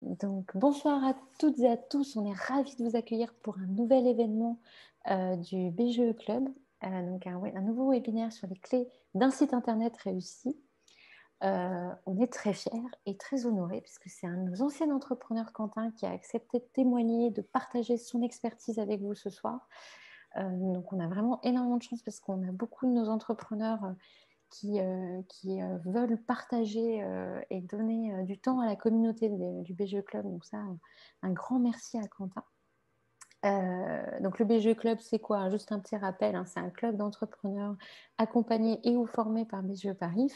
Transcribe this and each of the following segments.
Donc, bonsoir à toutes et à tous. On est ravis de vous accueillir pour un nouvel événement du BGE Club. Donc, un nouveau webinaire sur les clés d'un site internet réussi. On est très fiers et très honorés puisque c'est un de nos anciens entrepreneurs, Quentin, qui a accepté de témoigner, de partager son expertise avec vous ce soir. Donc, on a vraiment énormément de chance parce qu'on a beaucoup de nos entrepreneurs qui veulent partager et donner du temps à la communauté du BGE Club. Donc ça, un grand merci à Quentin. Donc le BGE Club, c'est quoi? Juste un petit rappel, hein, c'est un club d'entrepreneurs accompagnés et ou formés par BGE Paris,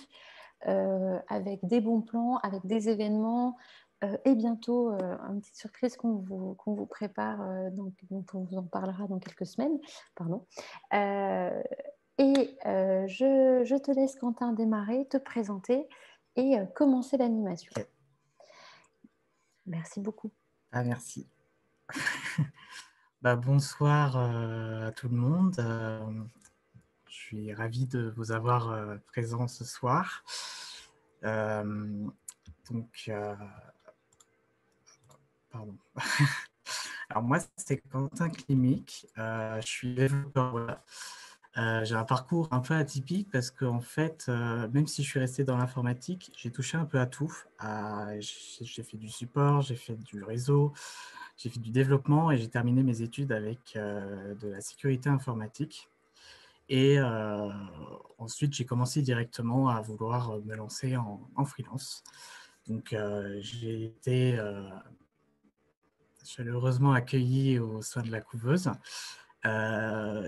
avec des bons plans, avec des événements, et bientôt une petite surprise qu'on vous prépare, donc, dont on vous en parlera dans quelques semaines. Pardon. Je te laisse, Quentin, démarrer, te présenter et commencer l'animation. Okay. Merci beaucoup. Merci. Bonsoir à tout le monde. Je suis ravi de vous avoir présent ce soir. Pardon. Alors moi, c'est Quentin Klimic. Je suis développeur web. J'ai un parcours un peu atypique parce qu'en fait, même si je suis resté dans l'informatique, j'ai touché un peu à tout. J'ai fait du support, j'ai fait du réseau, j'ai fait du développement et j'ai terminé mes études avec de la sécurité informatique. Et ensuite, j'ai commencé directement à vouloir me lancer en freelance. Donc, j'ai été chaleureusement accueilli au sein de la couveuse.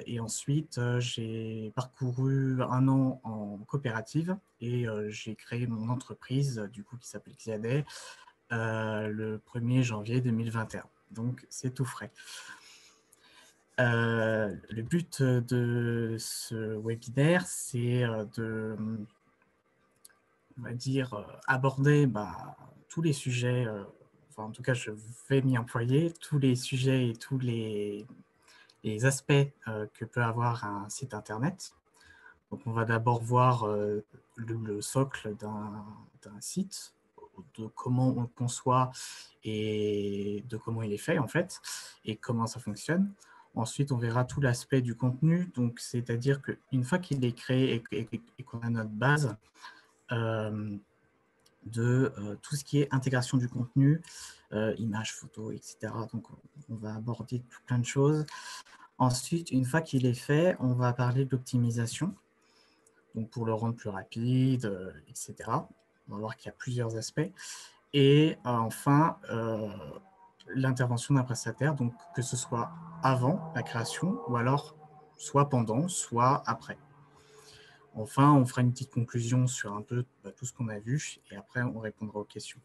Et ensuite, j'ai parcouru un an en coopérative et j'ai créé mon entreprise, du coup, qui s'appelle Xiadet, le 1er janvier 2021. Donc, c'est tout frais. Le but de ce webinaire, c'est de, on va dire, aborder tous les sujets, enfin, en tout cas, je vais m'y employer, tous les sujets et tous les aspects que peut avoir un site internet. Donc, on va d'abord voir le socle d'un site, de comment on le conçoit et de comment il est fait, en fait, et comment ça fonctionne. Ensuite, on verra tout l'aspect du contenu, donc c'est-à-dire qu'une fois qu'il est créé et qu'on a notre base de tout ce qui est intégration du contenu, images, photos, etc. Donc, on va aborder plein de choses. Ensuite, une fois qu'il est fait, on va parler d'optimisation, donc pour le rendre plus rapide, etc. On va voir qu'il y a plusieurs aspects. Et enfin, l'intervention d'un prestataire, donc que ce soit avant la création ou alors soit pendant, soit après. Enfin, on fera une petite conclusion sur un peu tout ce qu'on a vu et après, on répondra aux questions.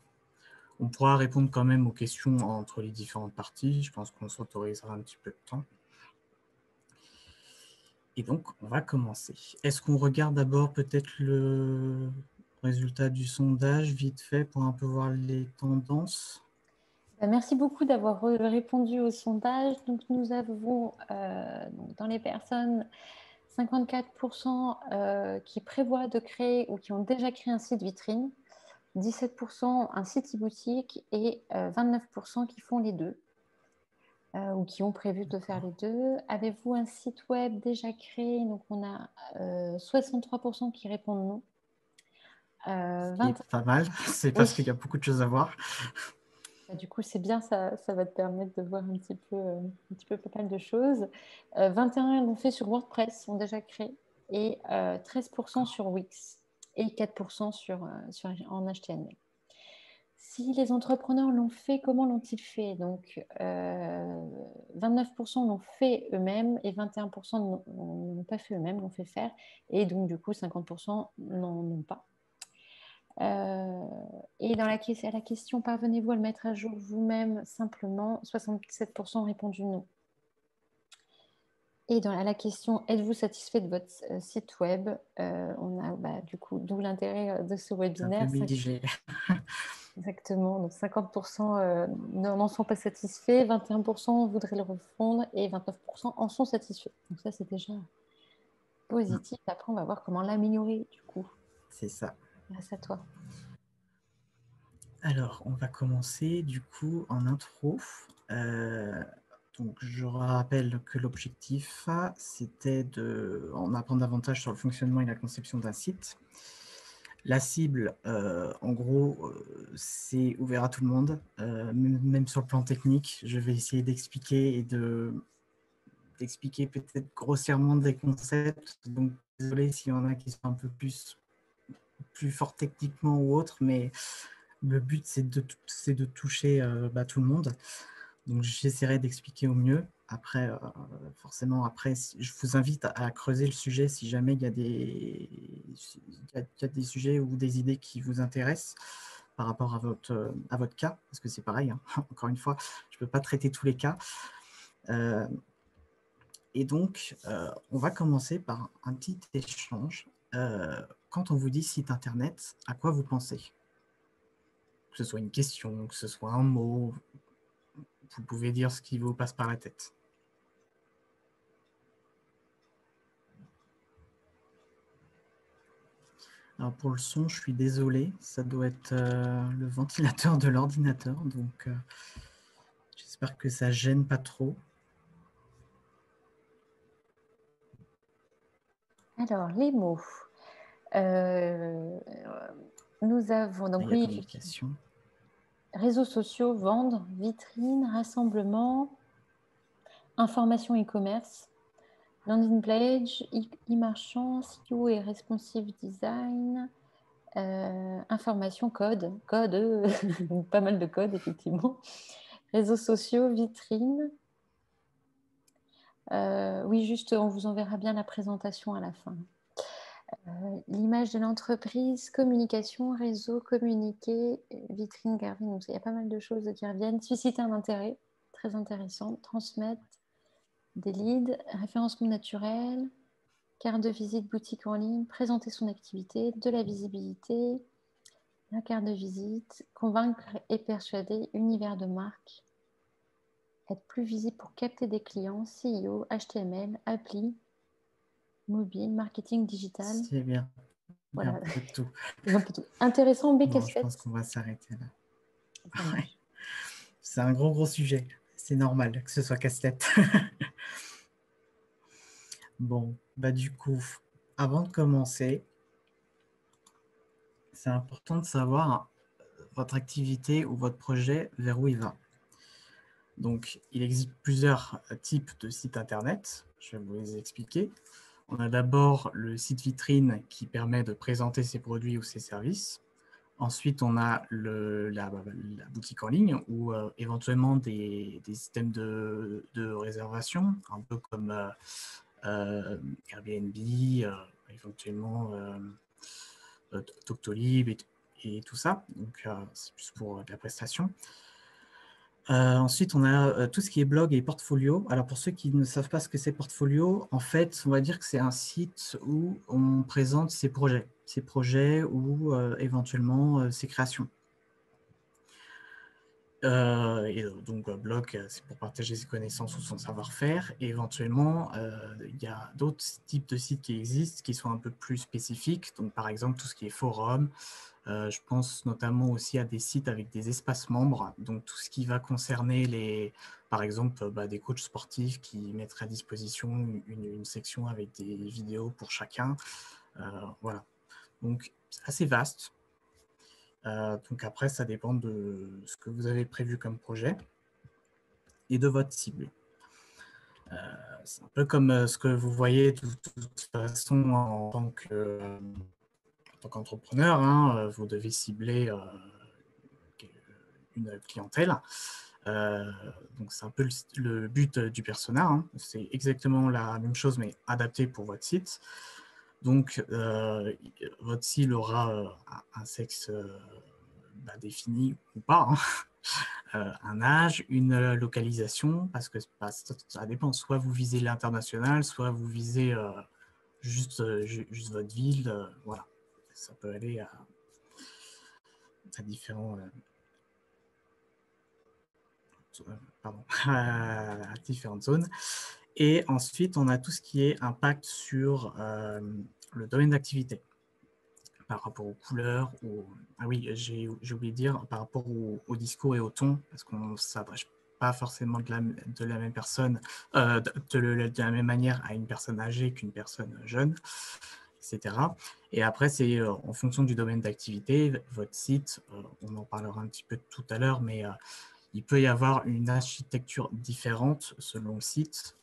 On pourra répondre quand même aux questions entre les différentes parties. Je pense qu'on s'autorisera un petit peu de temps. Et donc, on va commencer. Est-ce qu'on regarde d'abord peut-être le résultat du sondage vite fait pour un peu voir les tendances? Merci beaucoup d'avoir répondu au sondage. Donc, nous avons dans les personnes 54% qui prévoient de créer ou qui ont déjà créé un site vitrine, 17% un site e-boutique et 29% qui font les deux. Ou qui ont prévu de faire les deux. Avez-vous un site web déjà créé? Donc, on a 63% qui répondent non. C'est pas mal, c'est parce qu'il y a beaucoup de choses à voir. Du coup, c'est bien, ça va te permettre de voir un petit peu pas mal de choses. 21 l'ont fait sur WordPress, sont déjà créés, et 13% sur Wix et 4% en HTML. Si les entrepreneurs l'ont fait, comment l'ont-ils fait? Donc, 29% l'ont fait eux-mêmes et 21% n'ont pas fait eux-mêmes, l'ont fait faire. Et donc, du coup, 50% n'en ont pas. Et à la question, parvenez-vous à le mettre à jour vous-même simplement? 67% ont répondu non. Et à la question, êtes-vous satisfait de votre site web? On a du coup, d'où l'intérêt de ce webinaire. Un peu mitigé. Exactement, donc 50% n'en sont pas satisfaits, 21% voudraient le refondre et 29% en sont satisfaits. Donc ça, c'est déjà positif. Après, on va voir comment l'améliorer du coup. C'est ça. Grâce à toi. Alors, on va commencer du coup en intro. Donc, je rappelle que l'objectif, c'était d'en apprendre davantage sur le fonctionnement et la conception d'un site. La cible, en gros, c'est ouvert à tout le monde, même sur le plan technique. Je vais essayer d'expliquer et d'expliquer peut-être grossièrement des concepts. Donc, désolé s'il y en a qui sont un peu plus forts techniquement ou autres, mais le but, c'est de toucher tout le monde. Donc, j'essaierai d'expliquer au mieux. Après, forcément, après, je vous invite à creuser le sujet si jamais il y a des sujets ou des idées qui vous intéressent par rapport à votre cas, parce que c'est pareil, hein. Encore une fois, je ne peux pas traiter tous les cas. Et donc, on va commencer par un petit échange. Quand on vous dit site internet, à quoi vous pensez? Que ce soit une question, que ce soit un mot, vous pouvez dire ce qui vous passe par la tête. Alors pour le son, je suis désolé, ça doit être le ventilateur de l'ordinateur, donc j'espère que ça gêne pas trop. Alors, les mots. Nous avons donc Il y a communication. Réseaux sociaux, vendre, vitrine, rassemblement, information e-commerce, landing page, e-marchand, SEO et responsive design, information, code, pas mal de code effectivement, réseaux sociaux, vitrine. Oui, juste, on vous enverra bien la présentation à la fin. L'image de l'entreprise, communication, réseau, communiquer, vitrine, garder. Donc, il y a pas mal de choses qui reviennent. Susciter un intérêt, très intéressant. Transmettre des leads, référencement naturel, carte de visite, boutique en ligne, présenter son activité, de la visibilité, la carte de visite, convaincre et persuader, univers de marque, être plus visible pour capter des clients, SEO, HTML, appli, mobile, marketing digital. C'est bien. Voilà. Un peu de tout. Un peu tout. Intéressant, mais Bon, je pense casse-tête. qu'on va s'arrêter là. Ça Ouais. marche. C'est un gros sujet. C'est normal que ce soit casse-tête. Bon, du coup, avant de commencer, c'est important de savoir votre activité ou votre projet, vers où il va. Donc, il existe plusieurs types de sites internet. Je vais vous les expliquer. On a d'abord le site vitrine qui permet de présenter ses produits ou ses services. Ensuite, on a la boutique en ligne ou éventuellement des systèmes de réservation, un peu comme Airbnb, éventuellement Doctolib et tout ça. Donc, c'est plus pour de la prestation. Ensuite, on a tout ce qui est blog et portfolio. Alors, pour ceux qui ne savent pas ce que c'est portfolio, en fait, on va dire que c'est un site où on présente ses projets ou éventuellement ses créations. Et donc, blog, c'est pour partager ses connaissances ou son savoir-faire. Et éventuellement, il y a d'autres types de sites qui existent qui sont un peu plus spécifiques. Donc, par exemple, tout ce qui est forum. Je pense notamment aussi à des sites avec des espaces membres. Donc, tout ce qui va concerner, par exemple, des coachs sportifs qui mettraient à disposition une section avec des vidéos pour chacun. Voilà. Donc, c'est assez vaste. Donc après, ça dépend de ce que vous avez prévu comme projet et de votre cible. C'est un peu comme ce que vous voyez de toute façon en tant qu'entrepreneur, hein, vous devez cibler une clientèle. Donc c'est un peu le but du persona, hein. C'est exactement la même chose mais adapté pour votre site. Donc votre cible aura un sexe défini ou pas, hein. Un âge, une localisation, parce que ça dépend, soit vous visez l'international, soit vous visez juste votre ville, voilà. Ça peut aller à différents à différentes zones. Et ensuite, on a tout ce qui est impact sur le domaine d'activité. par rapport aux couleurs. Ah oui, j'ai oublié de dire par rapport au discours et au ton, parce qu'on ne s'adresse pas forcément de la même personne, de la même manière à une personne âgée qu'une personne jeune, etc. Et après, c'est en fonction du domaine d'activité, votre site, on en parlera un petit peu tout à l'heure, mais il peut y avoir une architecture différente selon le site,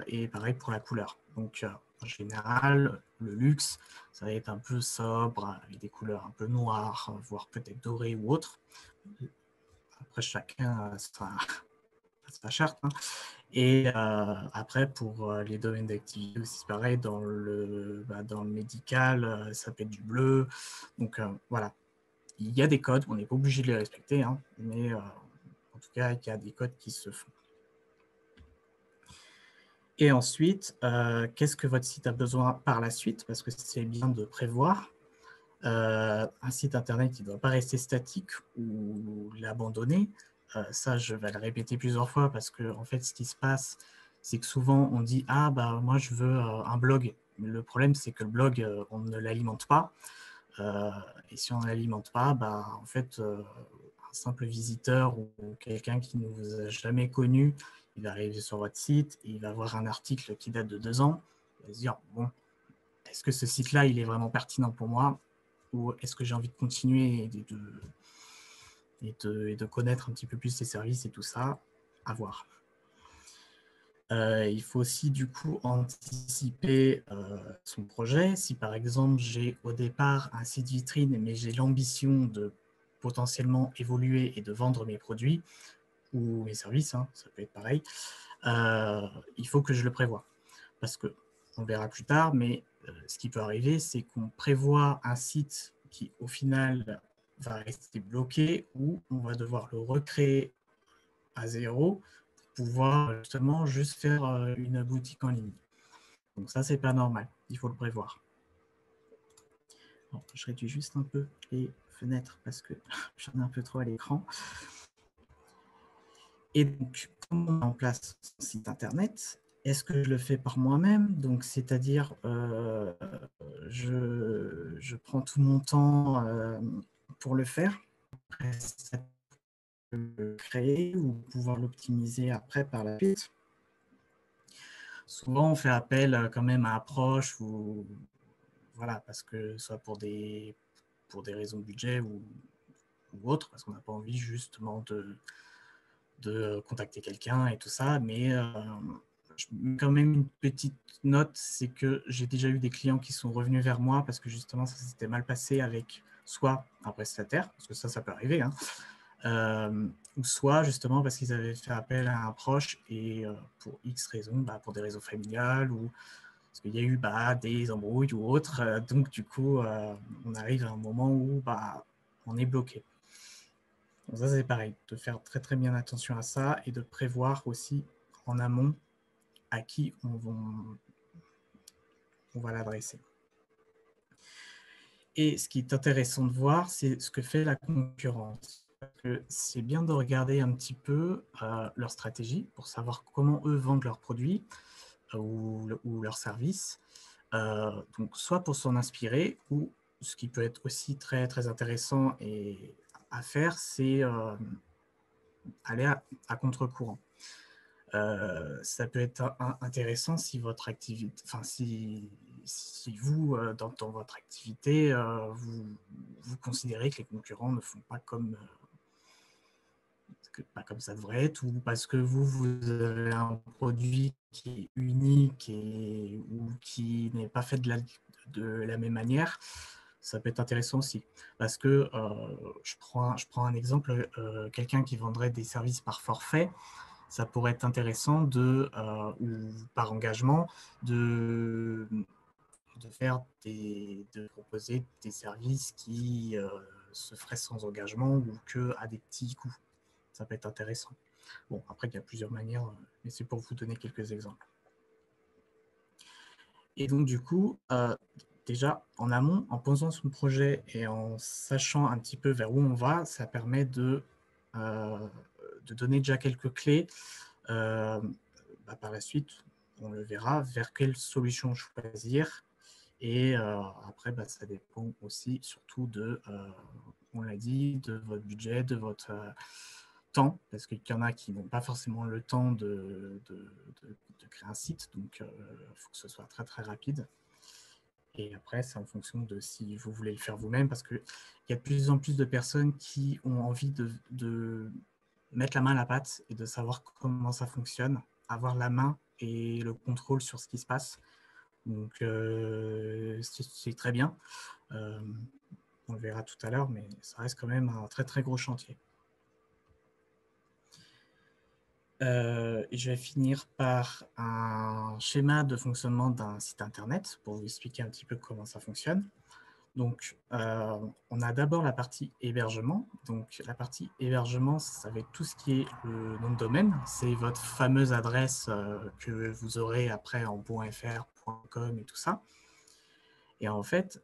et pareil pour la couleur. Donc, en général, le luxe, ça va être un peu sobre, avec des couleurs un peu noires, voire peut-être dorées ou autres. Après, chacun a sa charte, hein. Et après, pour les domaines d'activité aussi, c'est pareil, dans le médical, ça peut être du bleu. Donc, voilà. Il y a des codes, on n'est pas obligé de les respecter, hein, mais en tout cas, il y a des codes qui se font. Et ensuite, qu'est-ce que votre site a besoin par la suite? Parce que c'est bien de prévoir. Un site internet qui ne doit pas rester statique ou l'abandonner. Ça, je vais le répéter plusieurs fois parce que en fait, ce qui se passe, c'est que souvent on dit ah bah moi je veux un blog. Mais le problème, c'est que le blog, on ne l'alimente pas. Et si on ne l'alimente pas, bah en fait, un simple visiteur ou quelqu'un qui ne vous a jamais connu, il va arriver sur votre site, et il va voir un article qui date de 2 ans, il va se dire bon, est-ce que ce site-là, il est vraiment pertinent pour moi? Ou est-ce que j'ai envie de continuer et de connaître un petit peu plus les services et tout ça? À voir. Il faut aussi du coup anticiper son projet. Si par exemple j'ai au départ un site vitrine mais j'ai l'ambition de potentiellement évoluer et de vendre mes produits ou mes services, hein, ça peut être pareil, il faut que je le prévoie. Parce que on verra plus tard, mais ce qui peut arriver, c'est qu'on prévoit un site qui, au final, va rester bloqué ou on va devoir le recréer à zéro pour pouvoir justement juste faire une boutique en ligne. Donc ça, c'est pas normal. Il faut le prévoir. Bon, je réduis juste un peu les fenêtres parce que j'en ai un peu trop à l'écran. Et donc, comment on met en place son site internet? Est-ce que je le fais par moi-même? Donc, c'est-à-dire, je prends tout mon temps pour le faire, le créer ou pouvoir l'optimiser après par la suite. Souvent, on fait appel quand même à Approche ou voilà, parce que soit pour des raisons de budget ou autre, parce qu'on n'a pas envie justement de contacter quelqu'un et tout ça, mais je mets quand même une petite note, c'est que j'ai déjà eu des clients qui sont revenus vers moi parce que justement ça s'était mal passé avec soit un prestataire, parce que ça peut arriver, hein, ou soit justement parce qu'ils avaient fait appel à un proche et pour X raisons, pour des raisons familiales ou parce qu'il y a eu des embrouilles ou autres, donc du coup on arrive à un moment où on est bloqué. Donc ça, c'est pareil, de faire très très bien attention à ça et de prévoir aussi en amont à qui on va l'adresser. Et ce qui est intéressant de voir, c'est ce que fait la concurrence. C'est bien de regarder un petit peu leur stratégie pour savoir comment eux vendent leurs produits ou leurs services. Donc, soit pour s'en inspirer, ou ce qui peut être aussi très très intéressant et à faire, c'est aller à contre-courant. Ça peut être intéressant si votre activité, enfin si vous, dans votre activité, vous considérez que les concurrents ne font pas comme ça devrait être, ou parce que vous avez un produit qui est unique ou qui n'est pas fait de la même manière, ça peut être intéressant aussi. Parce que je prends un exemple, quelqu'un qui vendrait des services par forfait, ça pourrait être intéressant ou par engagement, de proposer des services qui se feraient sans engagement ou qu'à des petits coûts. Ça peut être intéressant. Bon, après, il y a plusieurs manières, mais c'est pour vous donner quelques exemples. Et donc, du coup, déjà, en amont, en posant son projet et en sachant un petit peu vers où on va, ça permet de donner déjà quelques clés. Par la suite, on le verra, vers quelle solution choisir Et après, ça dépend aussi surtout de, on l'a dit, de votre budget, de votre temps, parce qu'il y en a qui n'ont pas forcément le temps de créer un site, donc il faut que ce soit très très rapide. Et après, c'est en fonction de si vous voulez le faire vous-même, parce qu'il y a de plus en plus de personnes qui ont envie de mettre la main à la pâte et de savoir comment ça fonctionne, avoir la main et le contrôle sur ce qui se passe. Donc, c'est très bien. On le verra tout à l'heure, mais ça reste quand même un très, très gros chantier. Je vais finir par un schéma de fonctionnement d'un site internet pour vous expliquer un petit peu comment ça fonctionne. Donc, on a d'abord la partie hébergement. Donc, la partie hébergement, ça va être tout ce qui est le nom de domaine. C'est votre fameuse adresse que vous aurez après en .fr, .com et tout ça. Et en fait,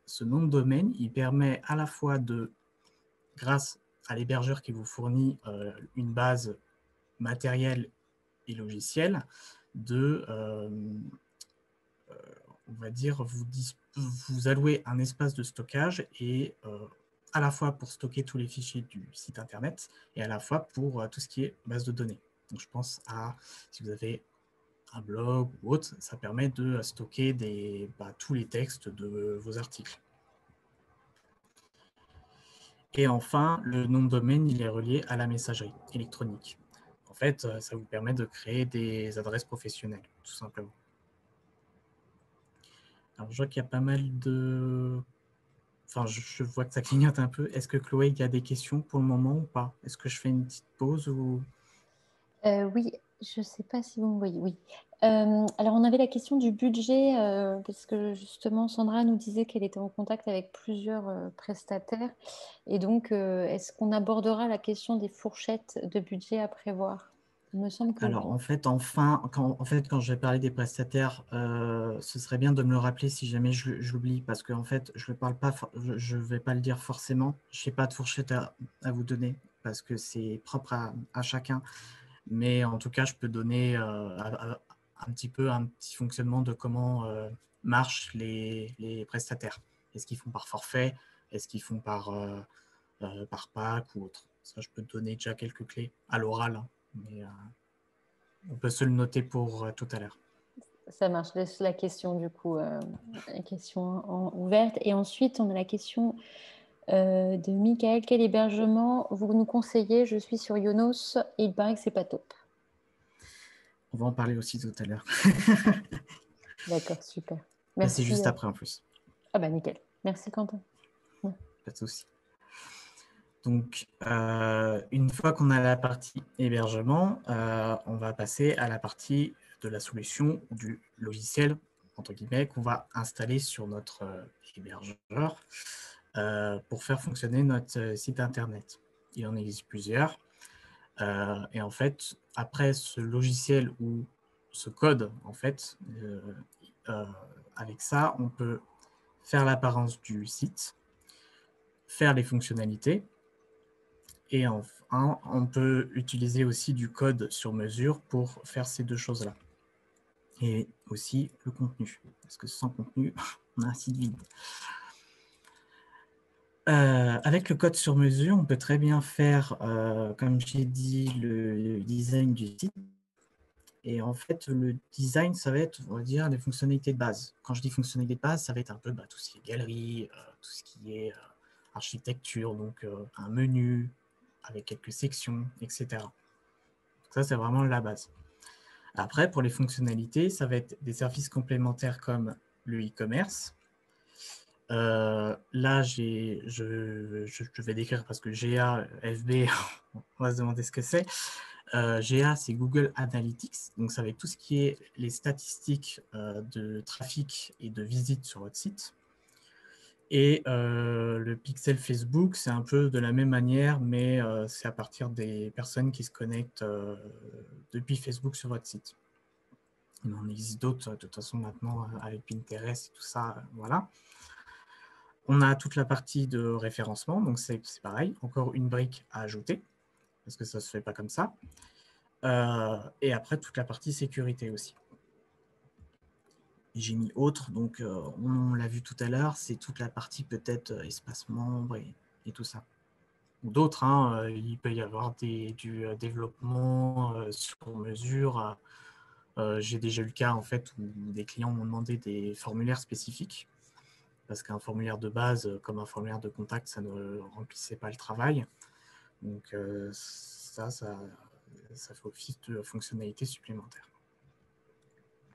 ce nom de domaine, il permet à la fois de, grâce à l'hébergeur qui vous fournit une base matérielle et logicielle, de, on va dire, vous allouer un espace de stockage et à la fois pour stocker tous les fichiers du site internet et à la fois pour tout ce qui est base de données. Donc, je pense à, si vous avez un blog ou autre, ça permet de stocker tous les textes de vos articles. Et enfin, le nom de domaine, il est relié à la messagerie électronique. En fait, ça vous permet de créer des adresses professionnelles, tout simplement. Alors, je vois qu'il y a pas mal de... Enfin, je vois que ça clignote un peu. Est-ce que Chloé, il y a des questions pour le moment ou pas? Est-ce que je fais une petite pause ou... Oui, je ne sais pas si vous me voyez. Oui. Alors, on avait la question du budget, parce que justement, Sandra nous disait qu'elle était en contact avec plusieurs prestataires. Et donc, est-ce qu'on abordera la question des fourchettes de budget à prévoir? Il me semble que Alors, oui. en fait, quand je vais parler des prestataires, ce serait bien de me le rappeler si jamais je l'oublie, parce que en fait, je ne vais pas le dire forcément. Je n'ai pas de fourchette à vous donner, parce que c'est propre à chacun. Mais en tout cas, je peux donner un petit fonctionnement de comment marchent les prestataires. Est-ce qu'ils font par forfait? Est-ce qu'ils font par pack ou autre? Ça, je peux te donner déjà quelques clés à l'oral, hein, mais on peut se le noter pour tout à l'heure. Ça marche. Laisse la question, du coup, la question ouverte. Et ensuite, on a la question de Michael. Quel hébergement vous nous conseillez? Je suis sur Yonos et il paraît que c'est pas top. On va en parler aussi tout à l'heure. D'accord, super. C'est Merci. juste après en plus. Ah bah nickel. Merci Quentin. Ouais. Pas de souci. Donc, une fois qu'on a la partie hébergement, on va passer à la partie de la solution du logiciel, entre guillemets, qu'on va installer sur notre hébergeur pour faire fonctionner notre site Internet. Il en existe plusieurs. Et en fait, après ce logiciel ou ce code, en fait, avec ça, on peut faire l'apparence du site, faire les fonctionnalités, et enfin, on peut utiliser aussi du code sur mesure pour faire ces deux choses-là. Et aussi le contenu, parce que sans contenu, on a un site vide. Avec le code sur mesure, on peut très bien faire, comme j'ai dit, le design du site. Et en fait, le design, ça va être, on va dire, les fonctionnalités de base. Quand je dis fonctionnalités de base, ça va être un peu tout ce qui est galerie, tout ce qui est architecture, donc un menu avec quelques sections, etc. Donc ça, c'est vraiment la base. Après, pour les fonctionnalités, ça va être des services complémentaires comme le e-commerce. Là, je vais décrire parce que GA, FB, on va se demander ce que c'est. GA, c'est Google Analytics. Donc, ça va être tout ce qui est les statistiques de trafic et de visite sur votre site. Et le pixel Facebook, c'est un peu de la même manière, mais c'est à partir des personnes qui se connectent depuis Facebook sur votre site. Il en existe d'autres, de toute façon, maintenant, avec Pinterest et tout ça, voilà. On a toute la partie de référencement, donc c'est pareil, encore une brique à ajouter, parce que ça ne se fait pas comme ça. Et après, toute la partie sécurité aussi. j'ai mis autre, donc on l'a vu tout à l'heure, c'est toute la partie peut-être espace membre et tout ça. Ou d'autres, hein, il peut y avoir du développement sur mesure. J'ai déjà eu le cas en fait où des clients m'ont demandé des formulaires spécifiques parce qu'un formulaire de base comme un formulaire de contact, ça ne remplissait pas le travail. Donc ça fait office de fonctionnalité supplémentaire.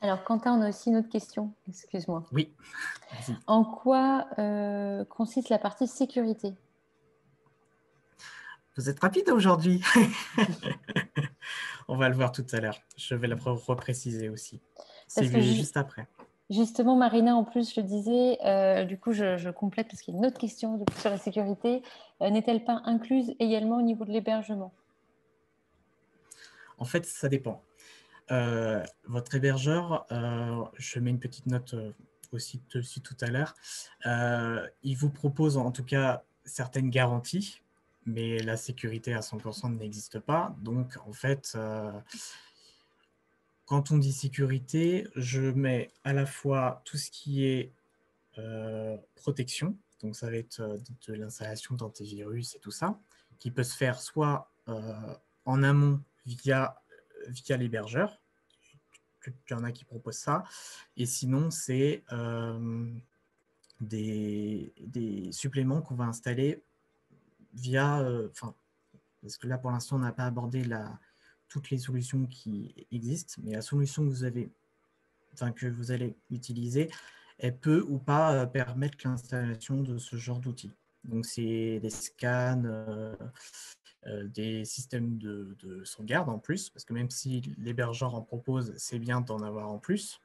Alors, Quentin, on a aussi une autre question. Excuse-moi. Oui, vas-y. En quoi consiste la partie sécurité? Vous êtes rapide aujourd'hui. On va le voir tout à l'heure. Je vais le repréciser aussi. Parce que C'est juste après. justement, Marina, en plus, je disais, du coup, je complète parce qu'il y a une autre question sur la sécurité. N'est-elle pas incluse également au niveau de l'hébergement? En fait, ça dépend. Votre hébergeur, je mets une petite note aussi dessus tout à l'heure, il vous propose en tout cas certaines garanties, mais la sécurité à 100% n'existe pas. Donc, en fait, quand on dit sécurité, je mets à la fois tout ce qui est protection, donc ça va être de l'installation d'antivirus et tout ça, qui peut se faire soit en amont via l'hébergeur, il y en a qui proposent ça, et sinon c'est des suppléments qu'on va installer via, parce que là pour l'instant on n'a pas abordé toutes les solutions qui existent, mais la solution que vous allez utiliser, elle peut ou pas permettre l'installation de ce genre d'outils. Donc, c'est des scans, des systèmes de sauvegarde en plus, parce que même si l'hébergeur en propose, c'est bien d'en avoir en plus.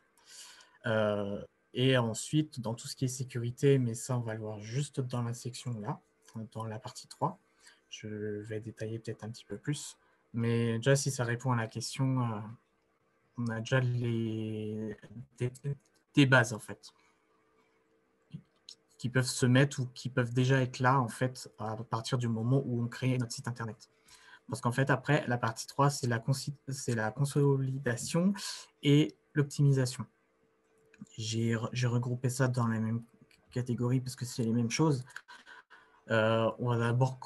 Et ensuite, dans tout ce qui est sécurité, mais ça, on va le voir juste dans la section là, dans la partie 3. Je vais détailler peut-être un petit peu plus. Mais déjà, si ça répond à la question, on a déjà des bases, en fait, qui peuvent se mettre ou qui peuvent déjà être là, en fait, à partir du moment où on crée notre site Internet. Parce qu'en fait, après, la partie 3, c'est la consolidation et l'optimisation. J'ai regroupé ça dans la même catégorie parce que c'est les mêmes choses. On va d'abord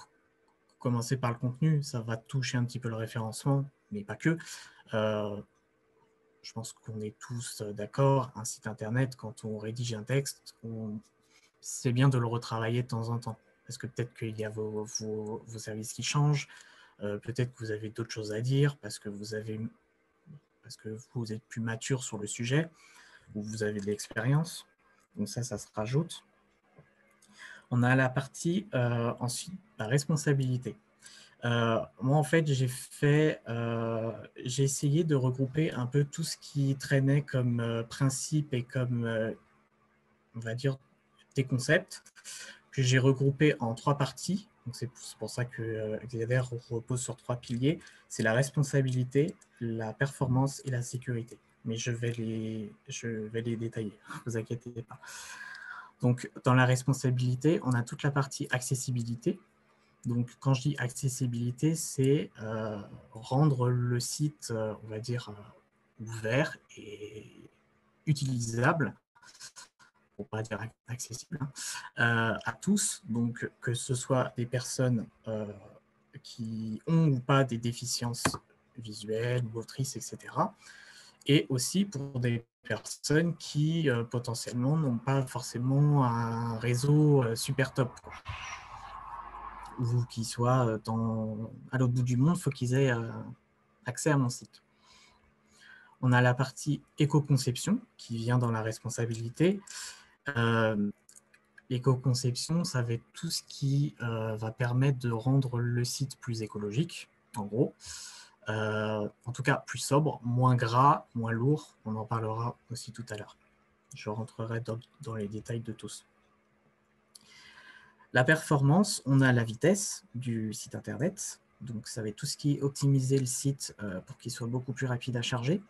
commencer par le contenu. Ça va toucher un petit peu le référencement, mais pas que. Je pense qu'on est tous d'accord. Un site Internet, quand on rédige un texte, c'est bien de le retravailler de temps en temps. Parce que peut-être qu'il y a vos services qui changent. Peut-être que vous avez d'autres choses à dire parce que vous êtes plus mature sur le sujet ou vous avez de l'expérience. Donc ça se rajoute. On a la partie ensuite la responsabilité. Moi, en fait, j'ai essayé de regrouper un peu tout ce qui traînait comme principe et comme, on va dire, des concepts que j'ai regroupés en 3 parties. C'est pour ça que Xiader repose sur 3 piliers. C'est la responsabilité, la performance et la sécurité. Mais je vais les détailler, ne vous inquiétez pas. Donc, dans la responsabilité, on a toute la partie accessibilité. Donc, quand je dis accessibilité, c'est rendre le site, on va dire, ouvert et utilisable, pour pas dire accessible, à tous. Donc, que ce soit des personnes qui ont ou pas des déficiences visuelles, motrices, etc. Et aussi pour des personnes qui potentiellement n'ont pas forcément un réseau super top, quoi, ou qui soient à l'autre bout du monde, il faut qu'ils aient accès à mon site. On a la partie éco-conception qui vient dans la responsabilité. L'éco-conception, ça va être tout ce qui va permettre de rendre le site plus écologique, en gros. En tout cas, plus sobre, moins gras, moins lourd. On en parlera aussi tout à l'heure. Je rentrerai dans les détails de tous. La performance, on a la vitesse du site Internet. Donc, ça va être tout ce qui est optimiser le site pour qu'il soit beaucoup plus rapide à charger.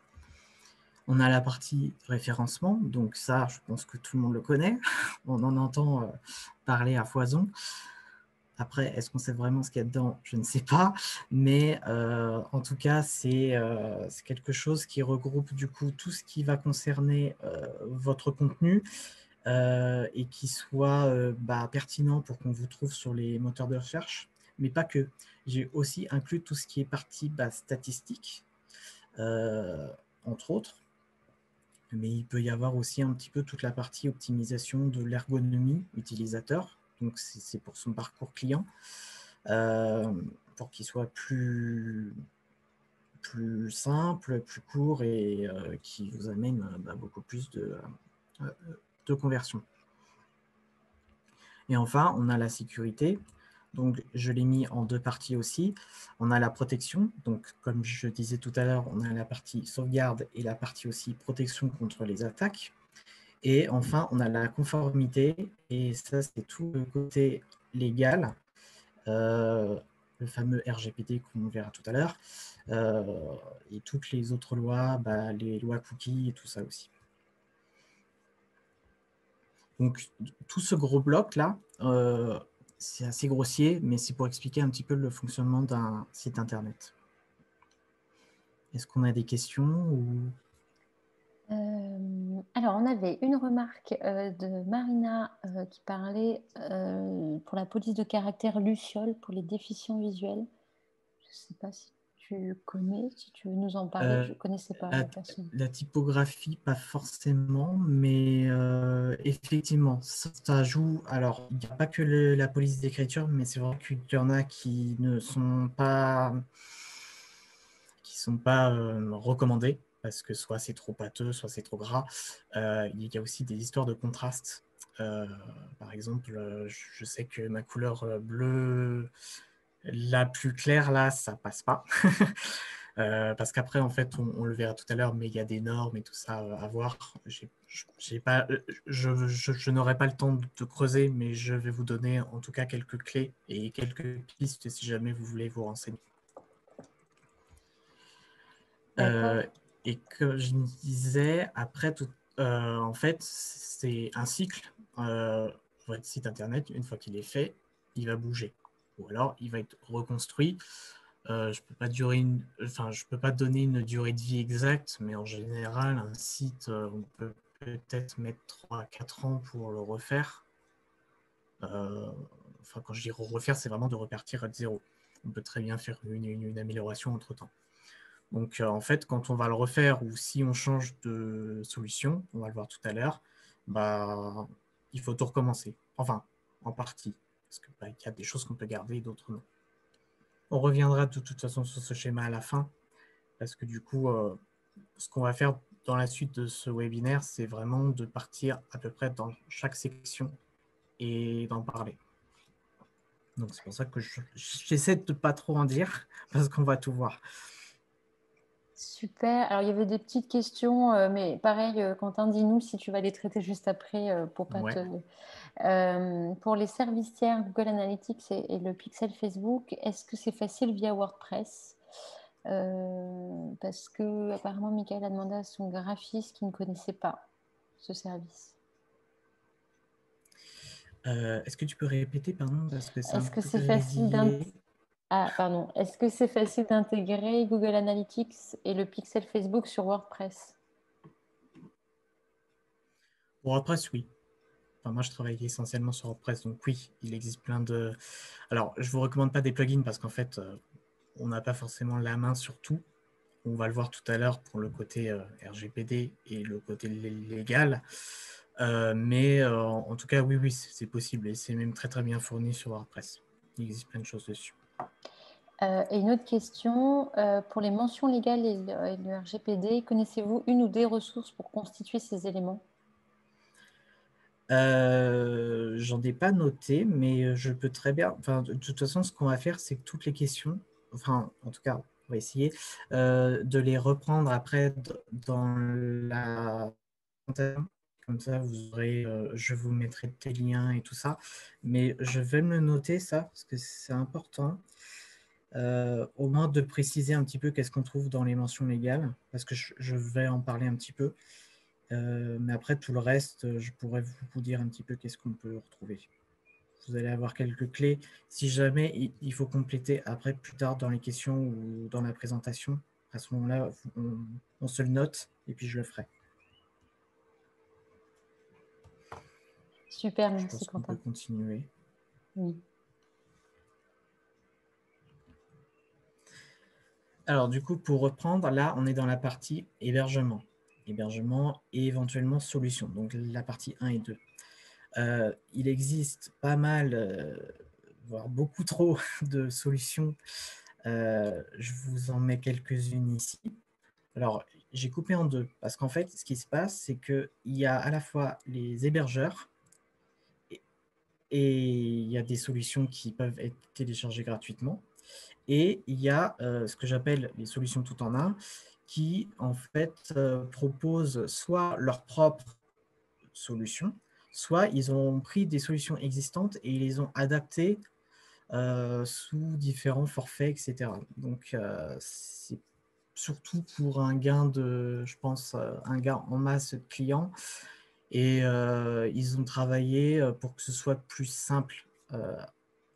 On a la partie référencement. Donc, ça, je pense que tout le monde le connaît. On en entend parler à foison. Après, est-ce qu'on sait vraiment ce qu'il y a dedans? Je ne sais pas, mais en tout cas, c'est quelque chose qui regroupe du coup tout ce qui va concerner votre contenu et qui soit pertinent pour qu'on vous trouve sur les moteurs de recherche, mais pas que. J'ai aussi inclus tout ce qui est partie statistique, entre autres, mais il peut y avoir aussi un petit peu toute la partie optimisation de l'ergonomie utilisateur, donc c'est pour son parcours client, pour qu'il soit plus simple, plus court et qui vous amène beaucoup plus de conversion. Et enfin, on a la sécurité. Donc, je l'ai mis en 2 parties aussi. On a la protection. Donc, comme je disais tout à l'heure, on a la partie sauvegarde et la partie aussi protection contre les attaques. Et enfin, on a la conformité. Et ça, c'est tout le côté légal, le fameux RGPD qu'on verra tout à l'heure, et toutes les autres lois, les lois cookies et tout ça aussi. Donc, tout ce gros bloc-là, c'est assez grossier, mais c'est pour expliquer un petit peu le fonctionnement d'un site Internet. Est-ce qu'on a des questions ou... Alors, on avait une remarque de Marina qui parlait pour la police de caractère Luciole pour les déficients visuels. Je ne sais pas si tu connais, si tu veux nous en parler. Je ne connaissais pas la personne. La typographie, pas forcément, mais effectivement, ça joue. Alors, il n'y a pas que la police d'écriture, mais c'est vrai qu'il y en a qui ne sont pas, recommandées, parce que soit c'est trop pâteux, soit c'est trop gras. Il y a aussi des histoires de contraste. Par exemple, je sais que ma couleur bleue la plus claire, là, ça passe pas. Parce qu'après, en fait, on le verra tout à l'heure, mais il y a des normes et tout ça à voir. Je n'aurai pas le temps de creuser, mais je vais vous donner en tout cas quelques clés et quelques pistes si jamais vous voulez vous renseigner. Et que je me disais, après, en fait, c'est un cycle. Votre site internet, une fois qu'il est fait, il va bouger. Ou alors, il va être reconstruit. Je peux pas donner une durée de vie exacte, mais en général, un site, on peut peut-être mettre 3 à 4 ans pour le refaire. Quand je dis refaire, c'est vraiment de repartir à zéro. On peut très bien faire une amélioration entre-temps. Donc, en fait, quand on va le refaire ou si on change de solution, on va le voir tout à l'heure, il faut tout recommencer. Enfin, en partie. Parce qu'il y a des choses qu'on peut garder et d'autres non. On reviendra de toute façon sur ce schéma à la fin, parce que du coup, ce qu'on va faire dans la suite de ce webinaire, c'est vraiment de partir à peu près dans chaque section et d'en parler. Donc, c'est pour ça que j'essaie de ne pas trop en dire, parce qu'on va tout voir. Super. Alors, il y avait des petites questions, mais pareil, Quentin, dis-nous si tu vas les traiter juste après pour pas pour les services tiers, Google Analytics et le pixel Facebook, est-ce que c'est facile via WordPress? Parce que apparemment, Michael a demandé à son graphiste qui ne connaissait pas ce service. Est-ce que tu peux répéter, pardon, parce que c'est un Est-ce que peu c'est facile grésillé. Est-ce que c'est facile d'intégrer Google Analytics et le pixel Facebook sur WordPress? Pour WordPress, oui. Moi, je travaille essentiellement sur WordPress, donc oui, il existe plein de... Alors, je ne vous recommande pas des plugins parce qu'en fait, on n'a pas forcément la main sur tout. On va le voir tout à l'heure pour le côté RGPD et le côté légal. Mais en tout cas, oui, c'est possible et c'est même très, très bien fourni sur WordPress. Il existe plein de choses dessus. Et une autre question, pour les mentions légales et le RGPD, connaissez-vous une ou des ressources pour constituer ces éléments? J'en ai pas noté, mais je peux très bien... de toute façon, ce qu'on va faire, c'est que toutes les questions, en tout cas, on va essayer de les reprendre après dans la... Comme ça, vous aurez, je vous mettrai tes liens et tout ça. Mais je vais me le noter, ça, parce que c'est important. Au moins de préciser un petit peu qu'est-ce qu'on trouve dans les mentions légales, parce que je vais en parler un petit peu. Mais après, tout le reste, je pourrais vous dire un petit peu qu'est-ce qu'on peut retrouver. vous allez avoir quelques clés. Si jamais il faut compléter après, plus tard dans les questions ou dans la présentation, à ce moment-là, on se le note et puis je le ferai. Super, Je merci pense qu'on peut Quentin. continuer. Oui. Alors du coup, pour reprendre, là, on est dans la partie hébergement. Hébergement et éventuellement solution, donc la partie 1 et 2. Il existe pas mal, voire beaucoup trop de solutions. Je vous en mets quelques-unes ici. Alors, j'ai coupé en deux, parce qu'en fait, ce qui se passe, c'est qu'il y a à la fois les hébergeurs et il y a des solutions qui peuvent être téléchargées gratuitement. Et il y a ce que j'appelle les solutions tout en un, qui en fait proposent soit leur propre solution, soit ils ont pris des solutions existantes et ils les ont adaptées sous différents forfaits, etc. Donc, c'est surtout pour un gain de, je pense, un gain en masse de clients. Et ils ont travaillé pour que ce soit plus simple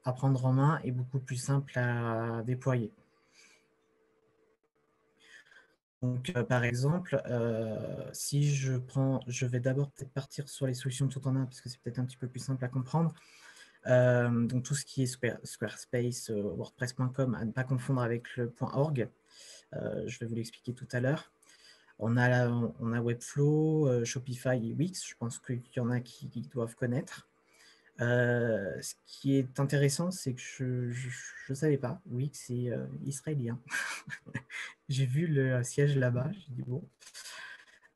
à prendre en main et beaucoup plus simple à déployer. Donc, par exemple, si je vais d'abord peut-être partir sur les solutions tout en un, parce que c'est peut-être un petit peu plus simple à comprendre. Donc, tout ce qui est Squarespace, WordPress.com, à ne pas confondre avec le .org. Je vais vous l'expliquer tout à l'heure. On a Webflow, Shopify et Wix. Je pense qu'il y en a qui doivent connaître. Ce qui est intéressant, c'est que je ne savais pas. Wix, c'est israélien. J'ai vu le siège là-bas. J'ai dit bon.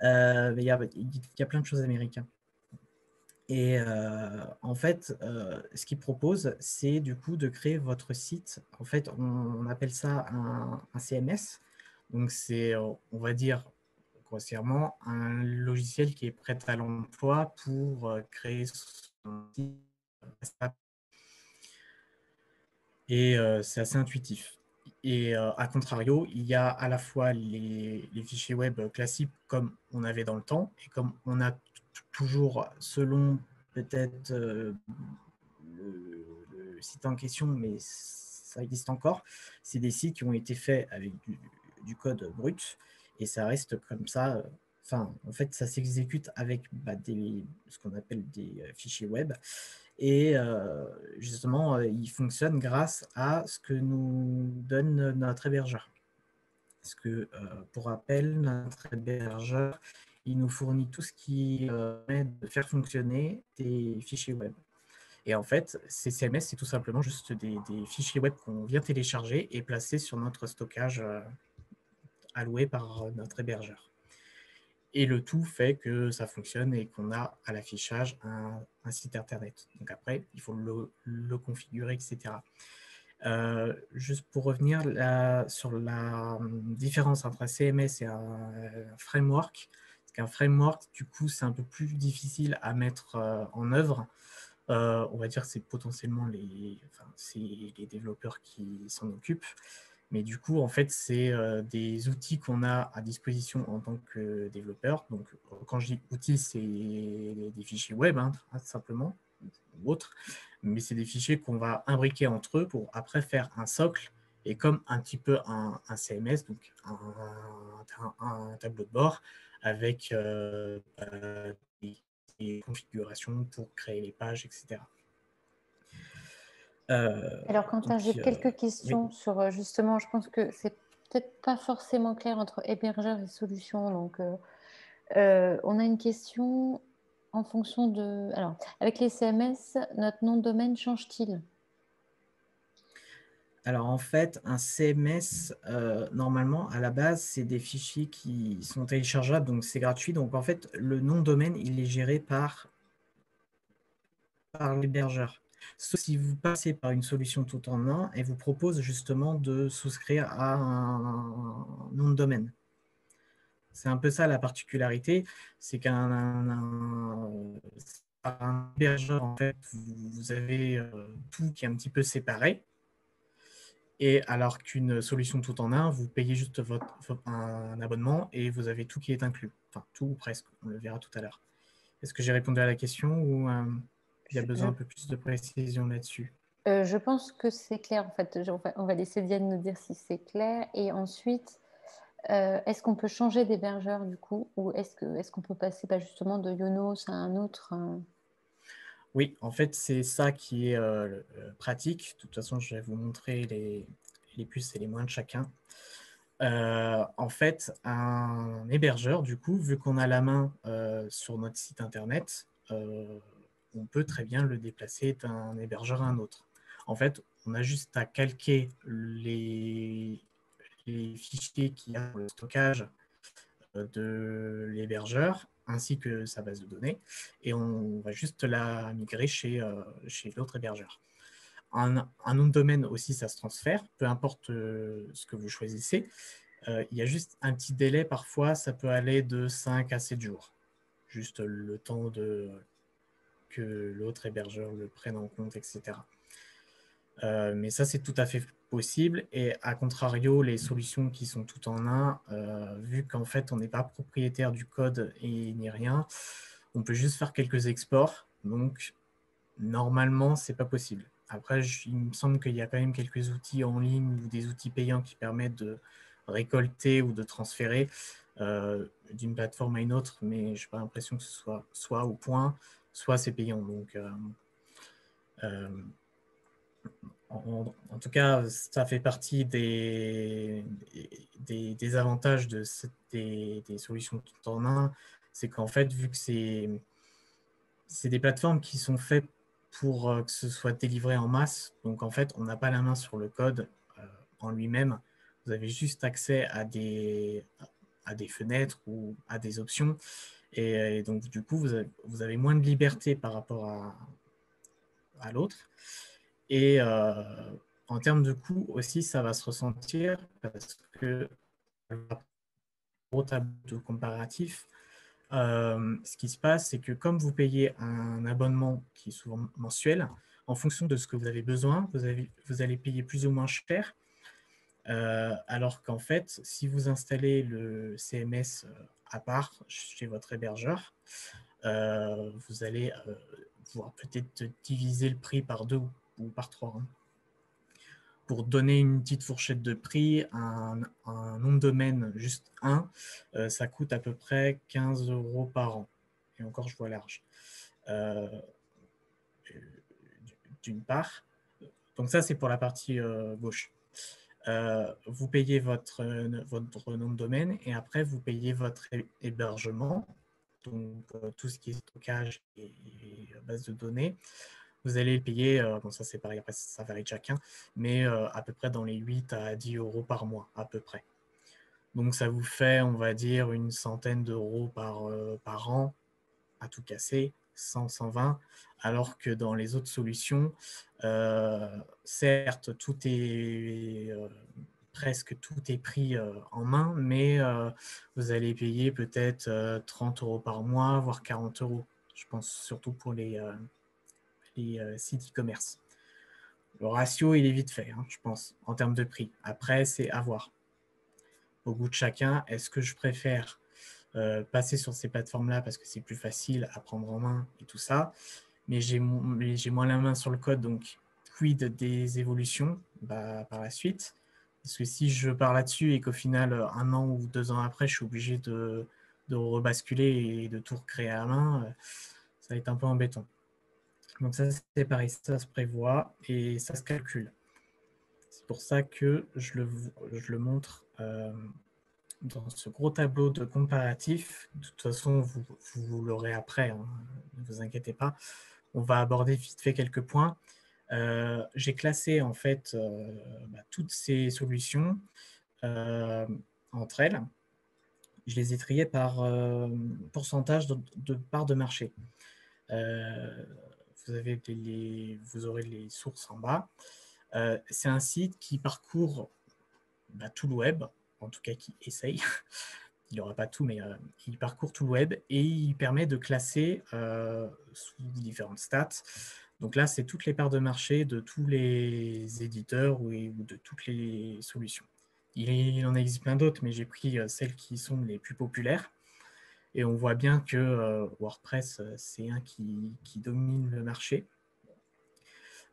Mais il y a plein de choses américaines. Et en fait, ce qu'ils proposent, c'est du coup de créer votre site. En fait, on appelle ça un CMS. Donc, c'est, on va dire, grossièrement, un logiciel qui est prêt à l'emploi pour créer son site. Et c'est assez intuitif. Et à contrario, il y a à la fois les fichiers web classiques comme on avait dans le temps et comme on a toujours, selon peut-être le site en question, mais ça existe encore, c'est des sites qui ont été faits avec du code brut et ça reste comme ça. Enfin, en fait, ça s'exécute avec ce qu'on appelle des fichiers web. Et justement, il fonctionne grâce à ce que nous donne notre hébergeur. Parce que, pour rappel, notre hébergeur, il nous fournit tout ce qui permet de faire fonctionner des fichiers web. Et en fait, ces CMS, c'est tout simplement juste des fichiers web qu'on vient télécharger et placer sur notre stockage alloué par notre hébergeur. Et le tout fait que ça fonctionne et qu'on a à l'affichage un site internet. Donc après, il faut le configurer, etc. Juste pour revenir sur la différence entre un CMS et un framework, parce qu'un framework, du coup, c'est un peu plus difficile à mettre en œuvre. On va dire que c'est potentiellement les développeurs qui s'en occupent. Mais du coup, en fait, c'est des outils qu'on a à disposition en tant que développeur. Donc, quand je dis outils, c'est des fichiers web, hein, simplement, ou autres. Mais c'est des fichiers qu'on va imbriquer entre eux pour après faire un socle et comme un petit peu un CMS, donc un tableau de bord avec des configurations pour créer les pages, etc. Alors Quentin, j'ai quelques Oui. questions sur justement, je pense que c'est peut-être pas forcément clair entre hébergeur et solution. Donc, on a une question en fonction de... Alors, avec les CMS, notre nom de domaine change-t-il? Alors en fait, un CMS, normalement, à la base, c'est des fichiers qui sont téléchargeables, donc c'est gratuit. Donc en fait, le nom de domaine, il est géré par l'hébergeur. Sauf si vous passez par une solution tout en un, elle vous propose justement de souscrire à un nom de domaine. C'est un peu ça la particularité, c'est qu'un hébergeur, en fait, vous avez tout qui est un petit peu séparé. Et alors qu'une solution tout en un, vous payez juste un abonnement et vous avez tout qui est inclus. Enfin, tout ou presque, on le verra tout à l'heure. Est-ce que j'ai répondu à la question ou il y a besoin un peu plus de précision là-dessus? Je pense que c'est clair, en fait. On va laisser Diane nous dire si c'est clair. Et ensuite, est-ce qu'on peut changer d'hébergeur du coup? Ou est-ce qu'on peut passer justement de Yonos à un autre Oui, en fait, c'est ça qui est pratique. De toute façon, je vais vous montrer les plus et les moins de chacun. En fait, un hébergeur, du coup, vu qu'on a la main sur notre site internet, on peut très bien le déplacer d'un hébergeur à un autre. En fait, on a juste à calquer les fichiers qu'il y a pour le stockage de l'hébergeur ainsi que sa base de données et on va juste la migrer chez l'autre hébergeur. Un nom de domaine aussi, ça se transfère, peu importe ce que vous choisissez. Il y a juste un petit délai, parfois, ça peut aller de 5 à 7 jours. Juste le temps que l'autre hébergeur le prenne en compte, etc. Mais ça, c'est tout à fait possible. Et à contrario, les solutions qui sont tout en un, vu qu'en fait, on n'est pas propriétaire du code et ni rien, on peut juste faire quelques exports. Donc, normalement, c'est pas possible. Après, il me semble qu'il y a quand même quelques outils en ligne ou des outils payants qui permettent de récolter ou de transférer d'une plateforme à une autre, mais je n'ai pas l'impression que ce soit au point, soit c'est payant. Donc, en tout cas, ça fait partie des avantages des solutions tout en un. C'est qu'en fait, vu que c'est des plateformes qui sont faites pour que ce soit délivré en masse, donc en fait, on n'a pas la main sur le code en lui-même. Vous avez juste accès à des fenêtres ou à des options. Et donc, du coup, vous avez moins de liberté par rapport à l'autre. Et en termes de coût aussi, ça va se ressentir parce que gros tableau de comparatif, ce qui se passe, c'est que comme vous payez un abonnement qui est souvent mensuel, en fonction de ce que vous avez besoin, vous allez payer plus ou moins cher. Alors qu'en fait, si vous installez le CMS à part chez votre hébergeur, vous allez pouvoir peut-être diviser le prix par 2 ou par 3. Hein. Pour donner une petite fourchette de prix, un nom de domaine, juste un, ça coûte à peu près 15 € par an. Et encore, je vois large. D'une part. Donc ça, c'est pour la partie gauche. Vous payez votre nom de domaine et après, vous payez votre hébergement, donc tout ce qui est stockage et base de données. Vous allez le payer, bon ça c'est pareil, après ça varie de chacun, mais à peu près dans les 8 à 10 € par mois, à peu près. Donc ça vous fait, on va dire, une centaine d'euros par an, à tout casser, 100, 120, alors que dans les autres solutions, certes, presque tout est pris en main, mais vous allez payer peut-être 30 € par mois, voire 40 €. Je pense surtout pour les sites e-commerce. Le ratio, il est vite fait, hein, je pense, en termes de prix. Après, c'est à voir. Au goût de chacun, est-ce que je préfère passer sur ces plateformes-là parce que c'est plus facile à prendre en main et tout ça, mais j'ai moins la main sur le code, donc quid des évolutions par la suite. Parce que si je pars là-dessus et qu'au final, 1 an ou 2 ans après, je suis obligé de rebasculer et de tout recréer à la main, ça va être un peu embêtant. Donc ça, c'est pareil, ça se prévoit et ça se calcule. C'est pour ça que je le montre dans ce gros tableau de comparatif. De toute façon, vous l'aurez après, hein, ne vous inquiétez pas. On va aborder vite fait quelques points. J'ai classé en fait toutes ces solutions entre elles. Je les ai triées par pourcentage de part de marché. Vous aurez les sources en bas. C'est un site qui parcourt tout le web, en tout cas qui essaye. Il n'aura pas tout, mais il parcourt tout le web et il permet de classer sous différentes stats. Donc là, c'est toutes les parts de marché de tous les éditeurs ou de toutes les solutions. Il en existe plein d'autres, mais j'ai pris celles qui sont les plus populaires. Et on voit bien que WordPress, c'est un qui domine le marché.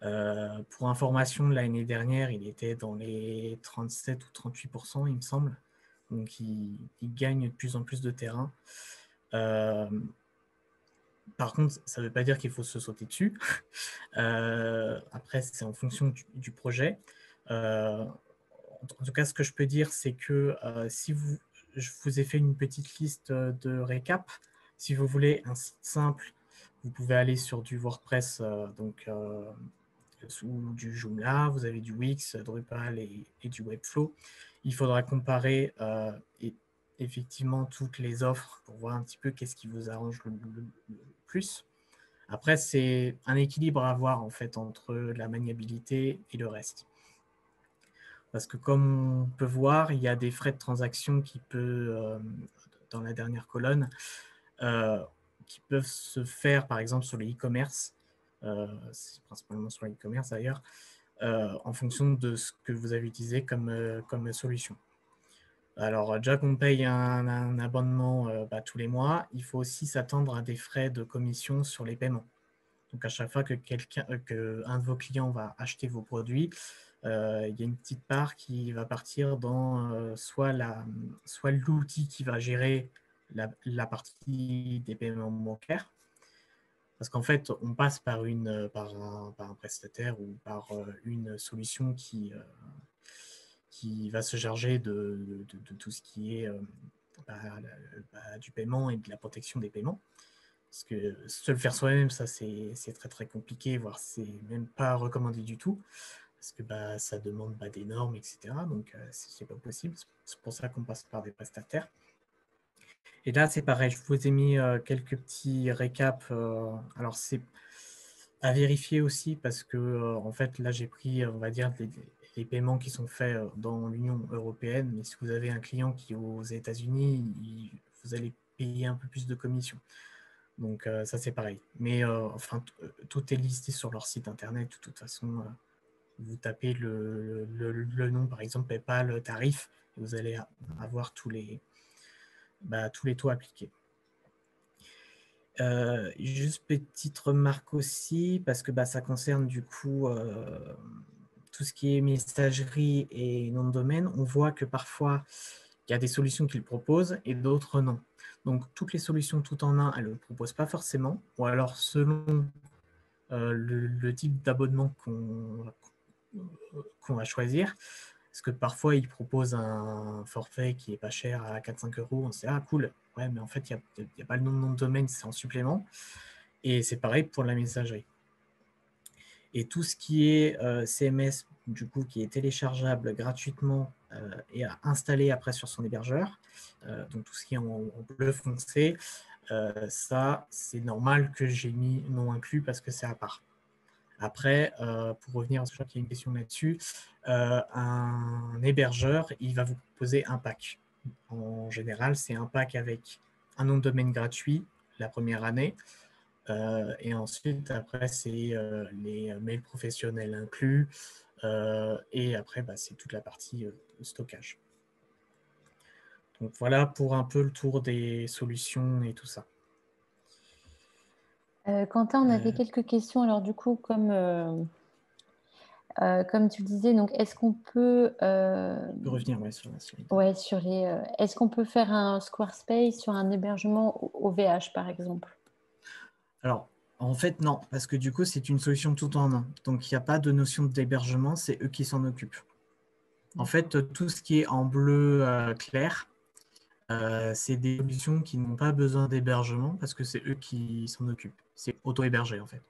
Pour information, l'année dernière, il était dans les 37 ou 38%, il me semble. Donc, il gagne de plus en plus de terrain. Par contre, ça ne veut pas dire qu'il faut se sauter dessus. Après, c'est en fonction du projet. En tout cas, ce que je peux dire, c'est que si je vous ai fait une petite liste de récap. Si vous voulez un site simple, vous pouvez aller sur du WordPress, ou du Joomla, vous avez du Wix, Drupal et du Webflow. Il faudra comparer effectivement toutes les offres pour voir un petit peu qu'est-ce qui vous arrange le plus. Après, c'est un équilibre à avoir en fait entre la maniabilité et le reste. Parce que comme on peut voir, il y a des frais de transaction dans la dernière colonne, qui peuvent se faire par exemple sur les e-commerce, c'est principalement sur les e-commerce d'ailleurs, en fonction de ce que vous avez utilisé comme solution. Alors, déjà qu'on paye un abonnement tous les mois, il faut aussi s'attendre à des frais de commission sur les paiements. Donc, à chaque fois que un de vos clients va acheter vos produits, il y a une petite part qui va partir dans soit l'outil qui va gérer la partie des paiements bancaires, parce qu'en fait, on passe par un prestataire ou par une solution qui va se charger de tout ce qui est du paiement et de la protection des paiements. Parce que se le faire soi-même, ça c'est très très compliqué, voire c'est même pas recommandé du tout, parce que ça demande des normes, etc. Donc c'est pas possible. C'est pour ça qu'on passe par des prestataires. Et là, c'est pareil, je vous ai mis quelques petits récaps. Alors, c'est à vérifier aussi parce que, en fait, là, j'ai pris, on va dire, les paiements qui sont faits dans l'Union européenne. Mais si vous avez un client qui est aux États-Unis, vous allez payer un peu plus de commission. Donc, ça, c'est pareil. Mais enfin, tout est listé sur leur site internet. De toute façon, vous tapez le nom, par exemple, PayPal, tarif, et vous allez avoir tous les taux appliqués. Juste petite remarque aussi, parce que ça concerne du coup tout ce qui est messagerie et nom de domaine. On voit que parfois, il y a des solutions qu'ils proposent et d'autres non. Donc, toutes les solutions tout en un, elles ne le proposent pas forcément, ou alors selon le type d'abonnement qu'on va choisir. Parce que parfois, ils proposent un forfait qui est pas cher à 4-5 euros. On se dit, ah cool, ouais, mais en fait, il n'y a pas le nom de domaine, c'est en supplément. Et c'est pareil pour la messagerie. Et tout ce qui est CMS, du coup, qui est téléchargeable gratuitement et à installer après sur son hébergeur, donc tout ce qui est en bleu foncé, ça, c'est normal que j'ai mis non inclus parce que c'est à part. Après, pour revenir, je crois qu'il y a une question là-dessus, un hébergeur, il va vous proposer un pack. En général, c'est un pack avec un nom de domaine gratuit la première année. Et ensuite, après, c'est les mails professionnels inclus. Et après, c'est toute la partie stockage. Donc voilà pour un peu le tour des solutions et tout ça. Quentin, on avait quelques questions. Alors du coup, comme tu le disais, donc est-ce qu'on peut Je peux revenir sur la slide. ouais, est-ce qu'on peut faire un Squarespace sur un hébergement OVH par exemple? Alors, en fait, non, parce que du coup, c'est une solution tout en un. Donc, il n'y a pas de notion d'hébergement, c'est eux qui s'en occupent. En fait, tout ce qui est en bleu clair, c'est des solutions qui n'ont pas besoin d'hébergement parce que c'est eux qui s'en occupent. C'est auto-hébergé, en fait.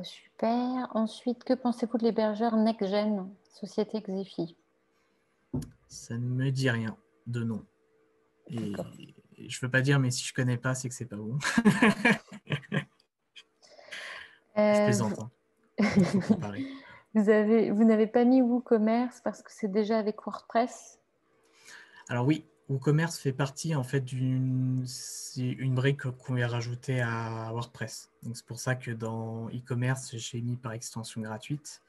Super. Ensuite, que pensez-vous de l'hébergeur NextGen, société Xefi? Ça ne me dit rien de nom. Et je ne veux pas dire, mais si je ne connais pas, c'est que c'est pas bon. Je plaisante. Il faut comparer. Vous n'avez pas mis WooCommerce parce que c'est déjà avec WordPress? Alors oui, WooCommerce fait partie en fait c'est une brique qu'on vient rajouter à WordPress. Donc c'est pour ça que dans e-commerce, j'ai mis par extension gratuite.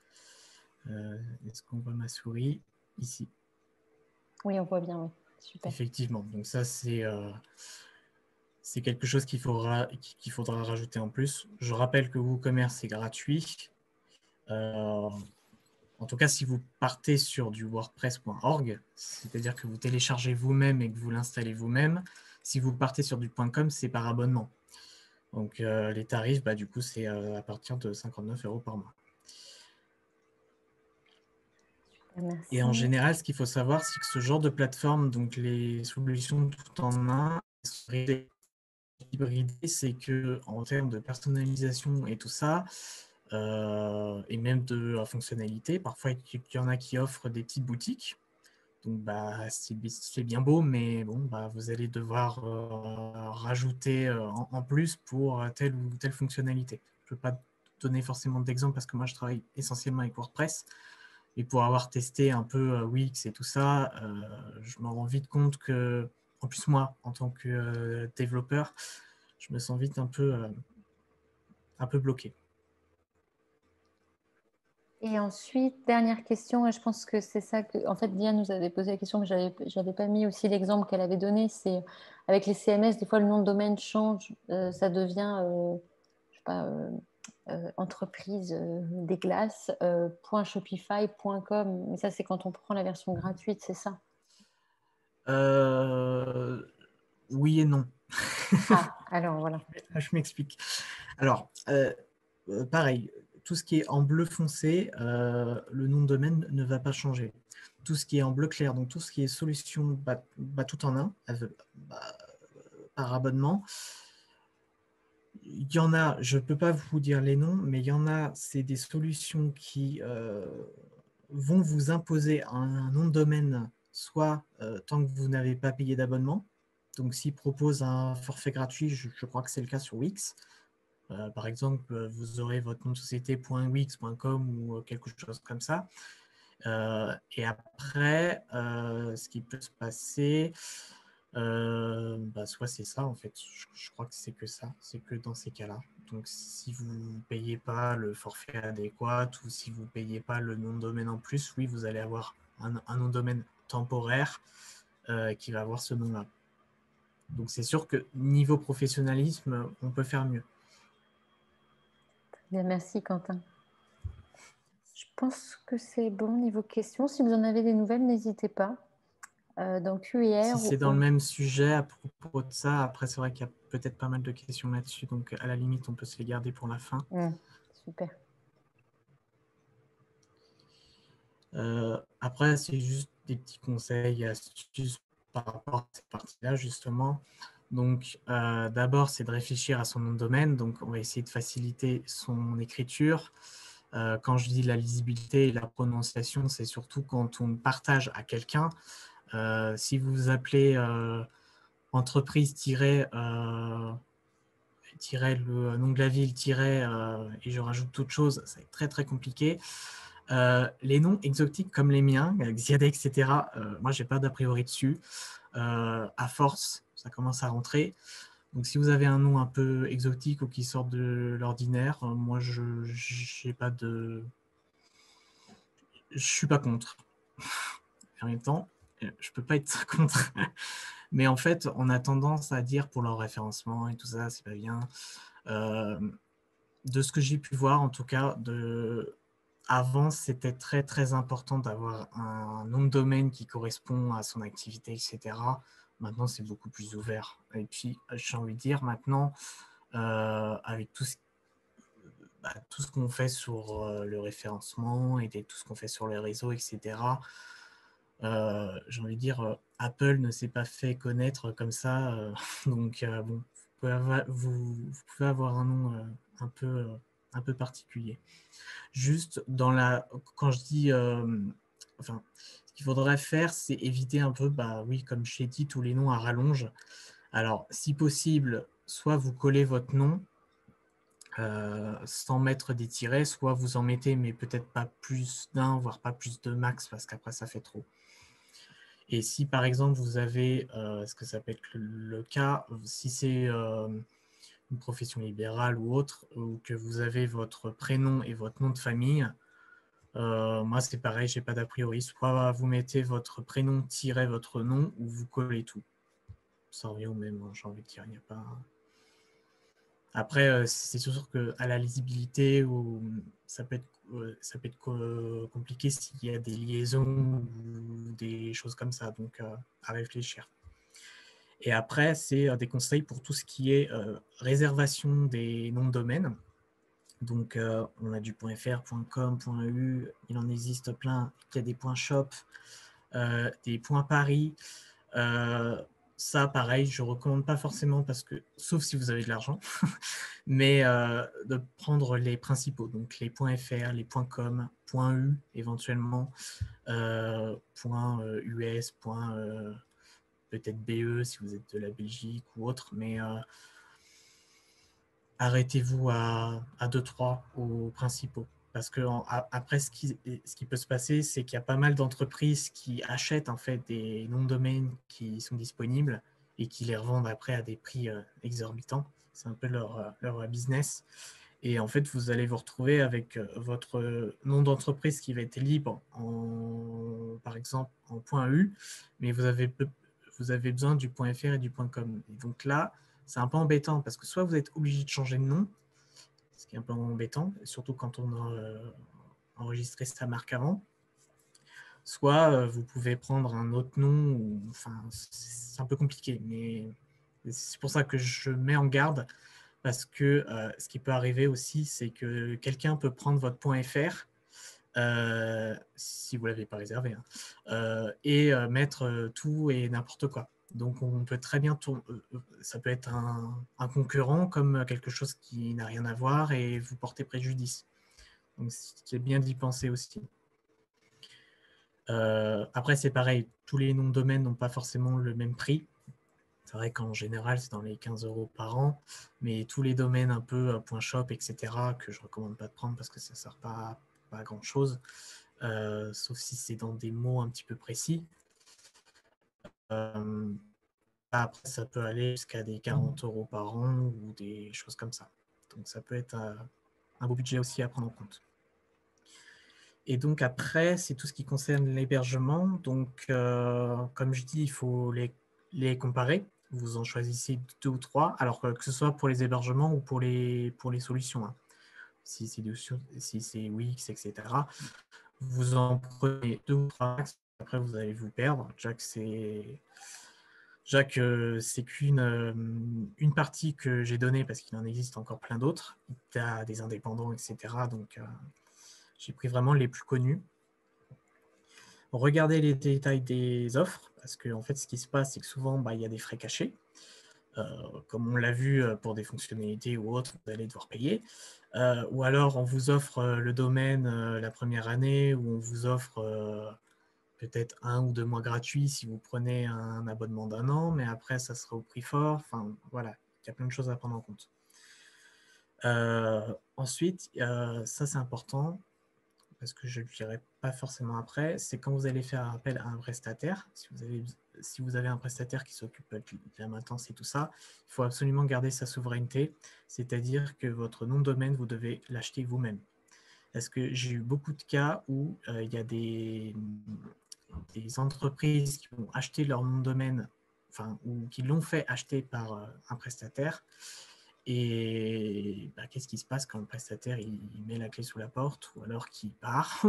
Est-ce qu'on voit ma souris ici? Oui, on voit bien, oui. Super. effectivement. Donc ça, c'est quelque chose qu'il faudra rajouter en plus. Je rappelle que WooCommerce est gratuit. En tout cas, si vous partez sur du wordpress.org, c'est-à-dire que vous téléchargez vous-même et que vous l'installez vous-même, si vous partez sur du .com, c'est par abonnement. Donc les tarifs, du coup, c'est à partir de 59 € par mois. Merci. Et en général, ce qu'il faut savoir, c'est que ce genre de plateforme, donc les solutions tout en un, hybridées, c'est que en termes de personnalisation et tout ça, et même de fonctionnalité, parfois il y en a qui offrent des petites boutiques. Donc c'est bien beau, mais bon, vous allez devoir rajouter en plus pour telle ou telle fonctionnalité. Je ne peux pas donner forcément d'exemple parce que moi je travaille essentiellement avec WordPress. Et pour avoir testé un peu Wix et tout ça, je me rends vite compte que, en plus moi, en tant que développeur, je me sens vite un peu bloqué. Et ensuite, dernière question, et je pense que c'est ça que, en fait, Diane nous avait posé la question, mais j'avais pas mis aussi l'exemple qu'elle avait donné, c'est avec les CMS, des fois le nom de domaine change, ça devient, je sais pas, entreprise des glaces, .shopify.com, mais ça c'est quand on prend la version gratuite, c'est ça? Oui et non. Ah, alors voilà. Je m'explique. Alors, pareil, tout ce qui est en bleu foncé, le nom de domaine ne va pas changer. Tout ce qui est en bleu clair, donc tout ce qui est solution tout en un, par abonnement, il y en a, je ne peux pas vous dire les noms, mais il y en a, c'est des solutions qui vont vous imposer un nom de domaine, soit tant que vous n'avez pas payé d'abonnement. Donc, s'ils proposent un forfait gratuit, je crois que c'est le cas sur Wix. Par exemple, vous aurez votre nom de société .wix.com ou quelque chose comme ça. Et après, ce qui peut se passer, soit c'est ça en fait. Je crois que c'est que ça, c'est que dans ces cas-là. Donc si vous ne payez pas le forfait adéquat ou si vous ne payez pas le nom de domaine en plus, oui, vous allez avoir un nom de domaine temporaire qui va avoir ce nom-là. Donc c'est sûr que niveau professionnalisme, on peut faire mieux. Bien, merci Quentin. Je pense que c'est bon niveau questions. Si vous en avez des nouvelles, n'hésitez pas. Dans Q&R. Si c'est dans le même sujet à propos de ça, après c'est vrai qu'il y a peut-être pas mal de questions là-dessus, donc à la limite on peut se les garder pour la fin. Super. Après c'est juste des petits conseils, astuces par rapport à cette partie-là justement. Donc d'abord c'est de réfléchir à son nom de domaine, donc on va essayer de faciliter son écriture. Quand je dis la lisibilité et la prononciation, c'est surtout quand on partage à quelqu'un. Si vous vous appelez entreprise le nom de la ville et je rajoute toute chose, ça va être très très compliqué. Les noms exotiques comme les miens, Xiadex, etc., moi j'ai pas d'a priori dessus. À force, ça commence à rentrer. Donc si vous avez un nom un peu exotique ou qui sort de l'ordinaire, moi je suis pas contre. En même temps, je peux pas être contre. Mais en fait, on a tendance à dire pour leur référencement et tout ça, c'est pas bien. De ce que j'ai pu voir, en tout cas, avant, c'était très très important d'avoir un nom de domaine qui correspond à son activité, etc. Maintenant, c'est beaucoup plus ouvert. Et puis, j'ai envie de dire, maintenant, avec tout ce qu'on fait sur le référencement et tout ce qu'on fait sur les réseaux, etc., j'ai envie de dire, Apple ne s'est pas fait connaître comme ça. Donc, bon, vous pouvez avoir un nom un peu particulier. Juste quand je dis, enfin, ce qu'il faudrait faire, c'est éviter un peu, oui, comme je l'ai dit, tous les noms à rallonge. Alors, si possible, soit vous collez votre nom sans mettre des tirets, soit vous en mettez, mais peut-être pas plus d'un, voire pas plus de max, parce qu'après, ça fait trop. Et si, par exemple, vous avez, ce que ça peut être le cas, si c'est une profession libérale ou autre, ou que vous avez votre prénom et votre nom de famille, Moi, c'est pareil, j'ai pas d'a priori. Soit vous mettez votre prénom, votre nom, ou vous collez tout. Ça revient au même, hein, j'ai envie de dire. Il n'y a pas... Après, c'est sûr qu'à la lisibilité, ça peut être compliqué s'il y a des liaisons ou des choses comme ça, donc à réfléchir. Et après, c'est des conseils pour tout ce qui est réservation des noms de domaine. Donc, on a du .fr, .com, .eu, il en existe plein. Il y a des .shop, des .paris. Ça, pareil, je ne recommande pas forcément parce que, sauf si vous avez de l'argent, mais de prendre les principaux, donc les .fr, les .com, .eu éventuellement, .us, peut-être BE si vous êtes de la Belgique ou autre, mais arrêtez-vous à 2-3 aux principaux. Parce que après, ce qui peut se passer, c'est qu'il y a pas mal d'entreprises qui achètent en fait des noms de domaine qui sont disponibles et qui les revendent après à des prix exorbitants. C'est un peu leur business. Et en fait, vous allez vous retrouver avec votre nom d'entreprise qui va être libre, par exemple, en .eu, mais vous avez besoin du .fr et du .com. Et donc là, c'est un peu embêtant parce que soit vous êtes obligé de changer de nom, ce qui est un peu embêtant, surtout quand on a enregistré sa marque avant, soit vous pouvez prendre un autre nom, enfin, c'est un peu compliqué, mais c'est pour ça que je mets en garde parce que ce qui peut arriver aussi, c'est que quelqu'un peut prendre votre .fr si vous ne l'avez pas réservé, hein, et mettre tout et n'importe quoi. Donc, on peut très bien ça peut être un concurrent comme quelque chose qui n'a rien à voir et vous porter préjudice. Donc, c'est bien d'y penser aussi. Après, c'est pareil, tous les noms de domaine n'ont pas forcément le même prix. C'est vrai qu'en général, c'est dans les 15 € par an, mais tous les domaines un peu .shop, etc., que je ne recommande pas de prendre parce que ça ne sert pas à grand-chose, sauf si c'est dans des mots un petit peu précis. Après, ça peut aller jusqu'à des 40 € par an ou des choses comme ça. Donc, ça peut être un beau budget aussi à prendre en compte. Et donc, après, c'est tout ce qui concerne l'hébergement. Donc, comme je dis, il faut les comparer. Vous en choisissez 2 ou 3, alors que ce soit pour les hébergements ou pour les solutions. Hein. Si c'est Wix, etc., vous en prenez 2 ou 3 max. Après, vous allez vous perdre. Jacques, c'est qu'une partie que j'ai donnée parce qu'il en existe encore plein d'autres. Il y a des indépendants, etc. Donc, j'ai pris vraiment les plus connus. Regardez les détails des offres parce que en fait, ce qui se passe, c'est que souvent, il y a des frais cachés. Comme on l'a vu pour des fonctionnalités ou autres, vous allez devoir payer. Ou alors, on vous offre le domaine la première année ou on vous offre peut-être 1 ou 2 mois gratuits si vous prenez un abonnement d'1 an, mais après, ça sera au prix fort. Enfin, voilà, il y a plein de choses à prendre en compte. Ensuite, ça c'est important, parce que je ne le dirai pas forcément après, c'est quand vous allez faire appel à un prestataire, si vous avez un prestataire qui s'occupe de la maintenance et tout ça, il faut absolument garder sa souveraineté, c'est-à-dire que votre nom de domaine, vous devez l'acheter vous-même. Parce que j'ai eu beaucoup de cas où il y a des entreprises qui ont acheté leur nom de domaine, enfin, ou qui l'ont fait acheter par un prestataire. Et qu'est-ce qui se passe quand le prestataire il met la clé sous la porte, ou alors qu'il part,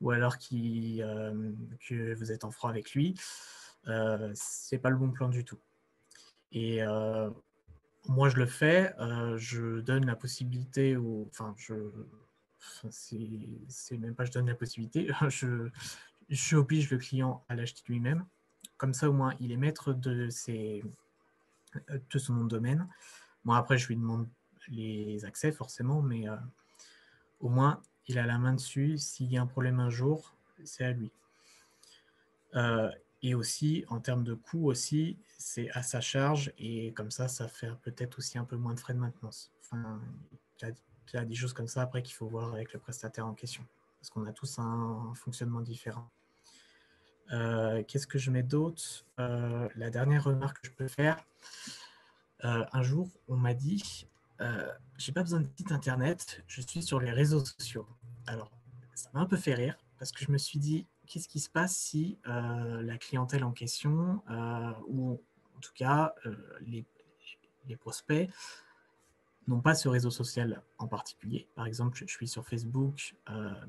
ou alors que vous êtes en froid avec lui, c'est pas le bon plan du tout. Et moi je le fais, je donne la possibilité, c'est même pas je donne la possibilité, je oblige le client à l'acheter lui-même. Comme ça, au moins, il est maître de son nom de domaine. Moi, après, je lui demande les accès, forcément, mais au moins, il a la main dessus. S'il y a un problème un jour, c'est à lui. Et aussi, en termes de coût aussi, c'est à sa charge. Et comme ça fait peut-être aussi un peu moins de frais de maintenance. Enfin, il y a des choses comme ça, après, qu'il faut voir avec le prestataire en question. Parce qu'on a tous un fonctionnement différent. Qu'est-ce que je mets d'autre? La dernière remarque que je peux faire, un jour, on m'a dit j'ai pas besoin de site internet, je suis sur les réseaux sociaux. Alors, ça m'a un peu fait rire parce que je me suis dit, qu'est-ce qui se passe si la clientèle en question, ou en tout cas les prospects, n'ont pas ce réseau social en particulier. Par exemple, je suis sur Facebook,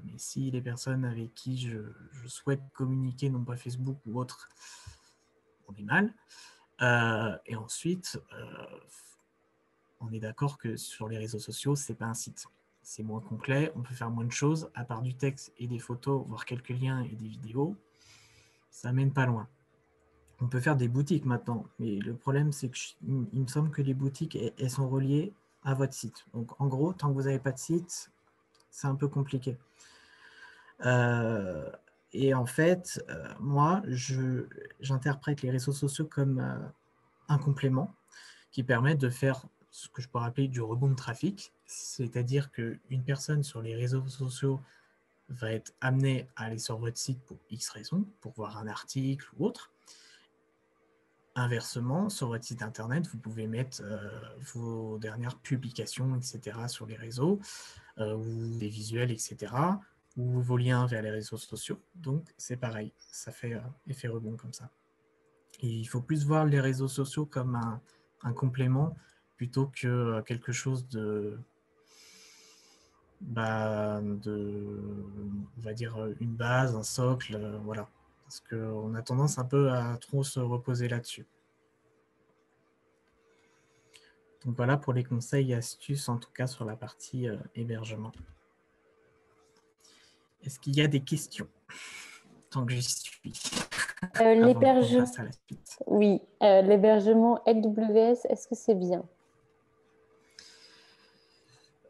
mais si les personnes avec qui je souhaite communiquer n'ont pas Facebook ou autre, on est mal. Et ensuite, on est d'accord que sur les réseaux sociaux, c'est pas un site. C'est moins complet, on peut faire moins de choses, à part du texte et des photos, voire quelques liens et des vidéos, ça mène pas loin. On peut faire des boutiques maintenant, mais le problème, c'est que il me semble que les boutiques, elles sont reliées à votre site. Donc, en gros, tant que vous n'avez pas de site, c'est un peu compliqué. Et en fait, moi, j'interprète les réseaux sociaux comme un complément qui permet de faire ce que je pourrais appeler du rebond de trafic, c'est-à-dire qu'une personne sur les réseaux sociaux va être amenée à aller sur votre site pour X raisons, pour voir un article ou autre. Inversement, sur votre site internet, vous pouvez mettre vos dernières publications, etc. sur les réseaux, ou des visuels, etc., ou vos liens vers les réseaux sociaux. Donc, c'est pareil, ça fait effet rebond comme ça. Et il faut plus voir les réseaux sociaux comme un complément plutôt que quelque chose on va dire, une base, un socle, voilà. Parce qu'on a tendance un peu à trop se reposer là-dessus. Donc voilà pour les conseils et astuces, en tout cas sur la partie hébergement. Est-ce qu'il y a des questions? Tant que j'y suis. L'hébergement, passe à la suite. oui, l'hébergement AWS, est-ce que c'est bien?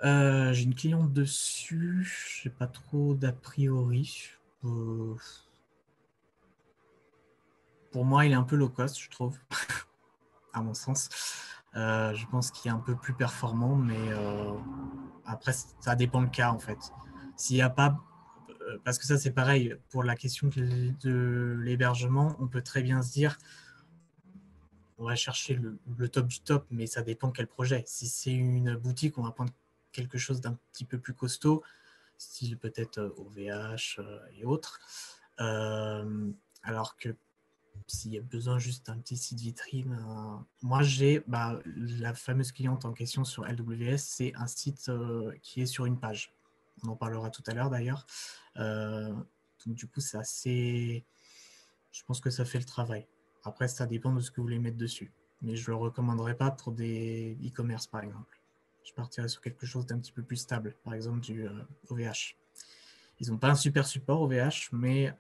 J'ai une cliente dessus, je n'ai pas trop d'a priori. Pour moi, il est un peu low cost, je trouve, à mon sens. Je pense qu'il est un peu plus performant, mais après, ça dépend le cas, en fait. S'il n'y a pas... Parce que ça, c'est pareil, pour la question de l'hébergement, on peut très bien se dire, on va chercher le top du top, mais ça dépend quel projet. Si c'est une boutique, on va prendre quelque chose d'un petit peu plus costaud, style peut-être OVH et autres. Alors que s'il y a besoin juste d'un petit site vitrine, moi j'ai la fameuse cliente en question sur LWS, c'est un site qui est sur une page. On en parlera tout à l'heure d'ailleurs. Donc du coup, c'est assez... Je pense que ça fait le travail. Après, ça dépend de ce que vous voulez mettre dessus. Mais je ne le recommanderais pas pour des e-commerce, par exemple. Je partirais sur quelque chose d'un petit peu plus stable, par exemple du OVH. Ils n'ont pas un super support OVH, mais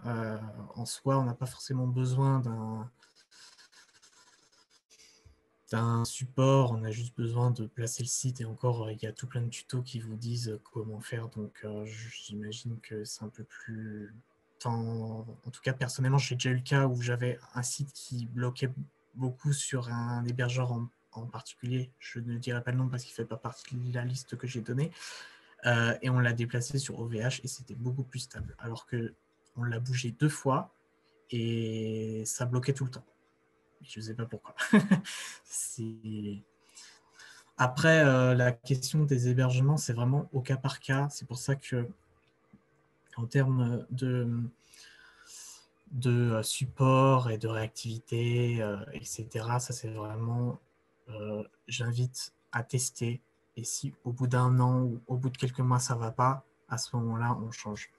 en soi, on n'a pas forcément besoin d'un support, on a juste besoin de placer le site et encore, il y a tout plein de tutos qui vous disent comment faire, donc j'imagine que c'est un peu plus... En tout cas, personnellement, j'ai déjà eu le cas où j'avais un site qui bloquait beaucoup sur un hébergeur en particulier, je ne dirai pas le nom parce qu'il ne fait pas partie de la liste que j'ai donnée, et on l'a déplacé sur OVH et c'était beaucoup plus stable, alors qu'on l'a bougé 2 fois et ça bloquait tout le temps. Je ne sais pas pourquoi. Après, la question des hébergements, c'est vraiment au cas par cas. C'est pour ça que, en termes de support et de réactivité, etc., ça c'est vraiment, j'invite à tester. Et si au bout d'un an ou au bout de quelques mois, ça ne va pas, à ce moment-là, on change.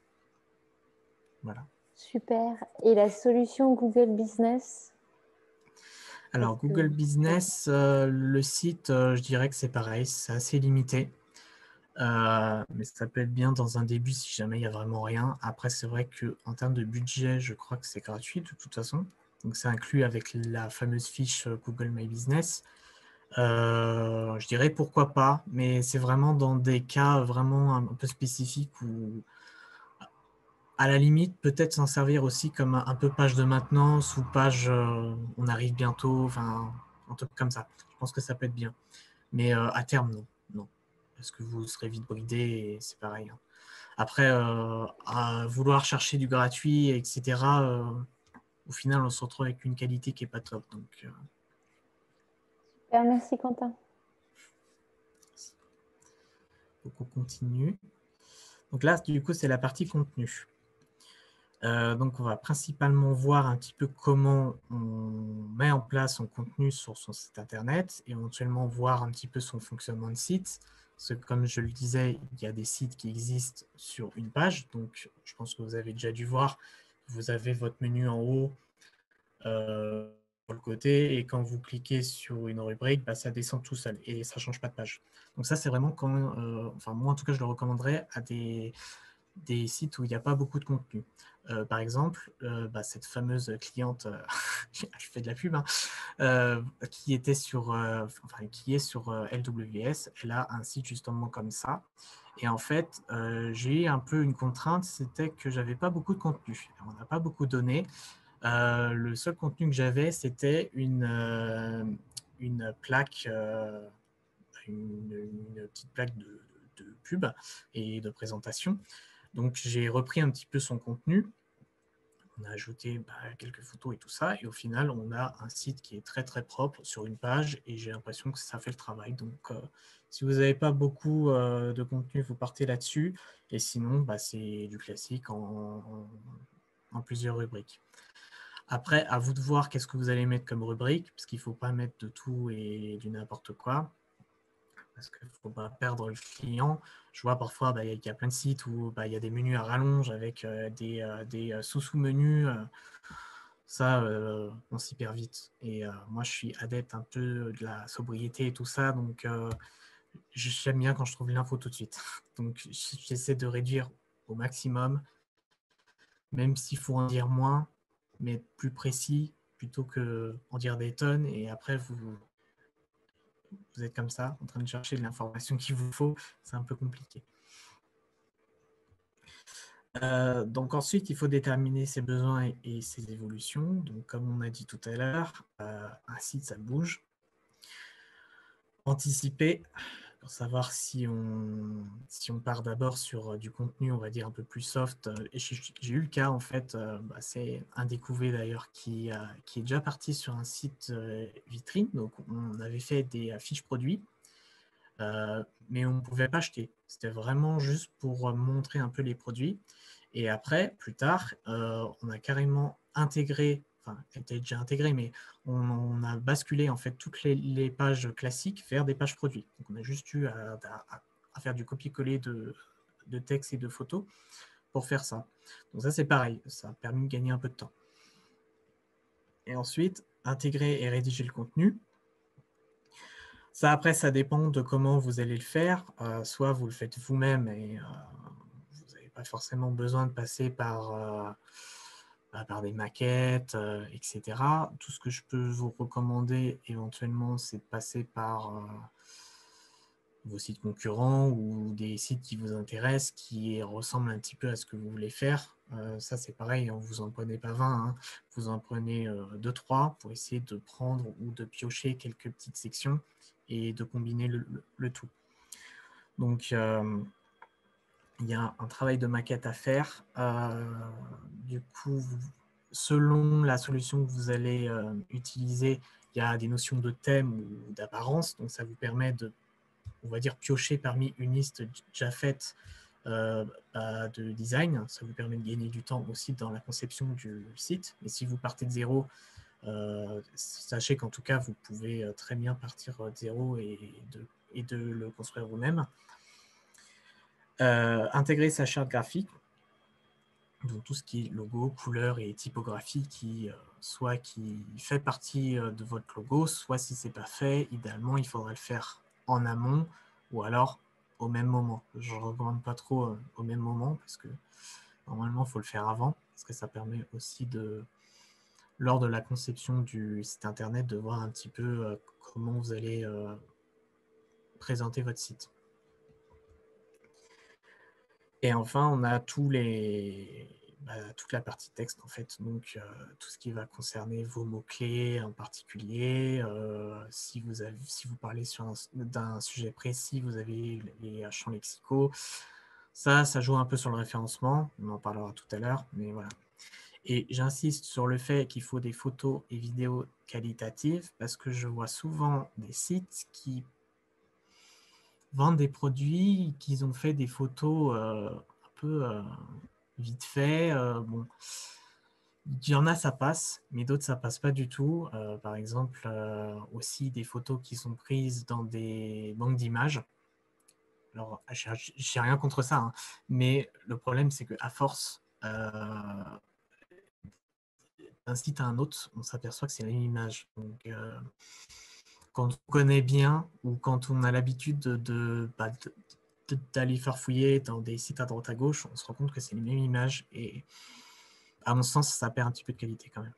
Voilà. Super. Et la solution Google Business? Alors, Google Business, le site, je dirais que c'est pareil, c'est assez limité. Mais ça peut être bien dans un début si jamais il n'y a vraiment rien. Après, c'est vrai qu'en termes de budget, je crois que c'est gratuit de toute façon. Donc, c'est inclus avec la fameuse fiche Google My Business. Je dirais pourquoi pas, mais c'est vraiment dans des cas vraiment un peu spécifiques où, à la limite, peut-être s'en servir aussi comme un peu page de maintenance ou page on arrive bientôt, enfin, un truc comme ça. Je pense que ça peut être bien. Mais à terme, non. Non. Parce que vous serez vite bridé et c'est pareil. Hein. Après, à vouloir chercher du gratuit, etc., au final, on se retrouve avec une qualité qui n'est pas top. Donc Merci Quentin. on continue. Donc là, du coup, c'est la partie contenu. Donc, on va principalement voir un petit peu comment on met en place son contenu sur son site internet, éventuellement voir un petit peu son fonctionnement de site. Parce que, comme je le disais, il y a des sites qui existent sur une page. Donc, je pense que vous avez déjà dû voir, vous avez votre menu en haut sur le côté, et quand vous cliquez sur une rubrique, bah, ça descend tout seul et ça ne change pas de page. Donc ça, c'est vraiment quand, enfin moi en tout cas, je le recommanderais à des sites où il n'y a pas beaucoup de contenu. Par exemple, bah, cette fameuse cliente, je fais de la pub, hein, qui était sur, enfin, qui est sur LWS, elle a un site justement comme ça. Et en fait, j'ai eu un peu une contrainte, c'était que j'avais pas beaucoup de contenu. On n'a pas beaucoup donné. Le seul contenu que j'avais, c'était une plaque, une petite plaque de pub et de présentation. Donc, j'ai repris un petit peu son contenu. On a ajouté quelques photos et tout ça. Et au final, on a un site qui est très, très propre sur une page. Et j'ai l'impression que ça fait le travail. Donc, si vous n'avez pas beaucoup de contenu, vous partez là-dessus. Et sinon, bah, c'est du classique en plusieurs rubriques. Après, à vous de voir qu'est-ce que vous allez mettre comme rubrique, parce qu'il ne faut pas mettre de tout et du n'importe quoi, parce qu'il ne faut pas perdre le client. Je vois parfois, il y a plein de sites où il y a des menus à rallonge avec des sous-menus. Ça, on s'y perd vite. Et moi, je suis adepte un peu de la sobriété et tout ça, donc j'aime bien quand je trouve l'info tout de suite. Donc, j'essaie de réduire au maximum, même s'il faut en dire moins, mais être plus précis plutôt que en dire des tonnes. Et après, vous êtes comme ça, en train de chercher de l'information qu'il vous faut. C'est un peu compliqué. Donc ensuite, il faut déterminer ses besoins et ses évolutions. Donc comme on a dit tout à l'heure, un site, ça bouge. Anticiper, pour savoir si on part d'abord sur du contenu, on va dire, un peu plus soft. Et j'ai eu le cas, en fait, c'est un découvert d'ailleurs qui est déjà parti sur un site vitrine. Donc on avait fait des fiches produits, mais on ne pouvait pas acheter. C'était vraiment juste pour montrer un peu les produits. Et après, plus tard, on a carrément intégré, enfin, elle était déjà intégrée, mais on a basculé en fait toutes les pages classiques vers des pages produits. Donc, on a juste eu à faire du copier-coller de texte et de photos pour faire ça. Donc ça, c'est pareil, ça a permis de gagner un peu de temps. Et ensuite, intégrer et rédiger le contenu. Ça, après, ça dépend de comment vous allez le faire. Soit vous le faites vous-même et vous n'avez pas forcément besoin de passer par des maquettes, etc. Tout ce que je peux vous recommander éventuellement, c'est de passer par vos sites concurrents ou des sites qui vous intéressent, qui ressemblent un petit peu à ce que vous voulez faire. Ça, c'est pareil, hein, vous n'en prenez pas 20, hein, vous en prenez 2-3 pour essayer de prendre ou de piocher quelques petites sections et de combiner le tout. Donc, il y a un travail de maquette à faire. Du coup, selon la solution que vous allez utiliser, il y a des notions de thème ou d'apparence. Donc, ça vous permet de, on va dire, piocher parmi une liste déjà faite de design. Ça vous permet de gagner du temps aussi dans la conception du site. Et si vous partez de zéro, sachez qu'en tout cas, vous pouvez très bien partir de zéro et de le construire vous-même. Intégrer sa charte graphique, donc tout ce qui est logo, couleur et typographie soit qui fait partie de votre logo, soit si ce n'est pas fait, idéalement, il faudrait le faire en amont ou alors au même moment. Je ne recommande pas trop au même moment parce que normalement, il faut le faire avant parce que ça permet aussi lors de la conception du site internet, de voir un petit peu comment vous allez présenter votre site. Et enfin, on a toute la partie texte, en fait. Donc, tout ce qui va concerner vos mots-clés en particulier. Si vous parlez d'un sujet précis, vous avez les champs lexicaux. Ça joue un peu sur le référencement. On en parlera tout à l'heure, mais voilà. Et j'insiste sur le fait qu'il faut des photos et vidéos qualitatives parce que je vois souvent des sites qui vendent des produits, qu'ils ont fait des photos peu vite fait. Bon, il y en a, ça passe, mais d'autres, ça passe pas du tout. Par exemple, aussi des photos qui sont prises dans des banques d'images. Alors, j'ai rien contre ça, hein, mais le problème, c'est qu'à force, d'un site à un autre, on s'aperçoit que c'est la même image. Donc, quand on connaît bien ou quand on a l'habitude d'aller farfouiller dans des sites à droite à gauche, on se rend compte que c'est les mêmes images et à mon sens, ça perd un petit peu de qualité quand même.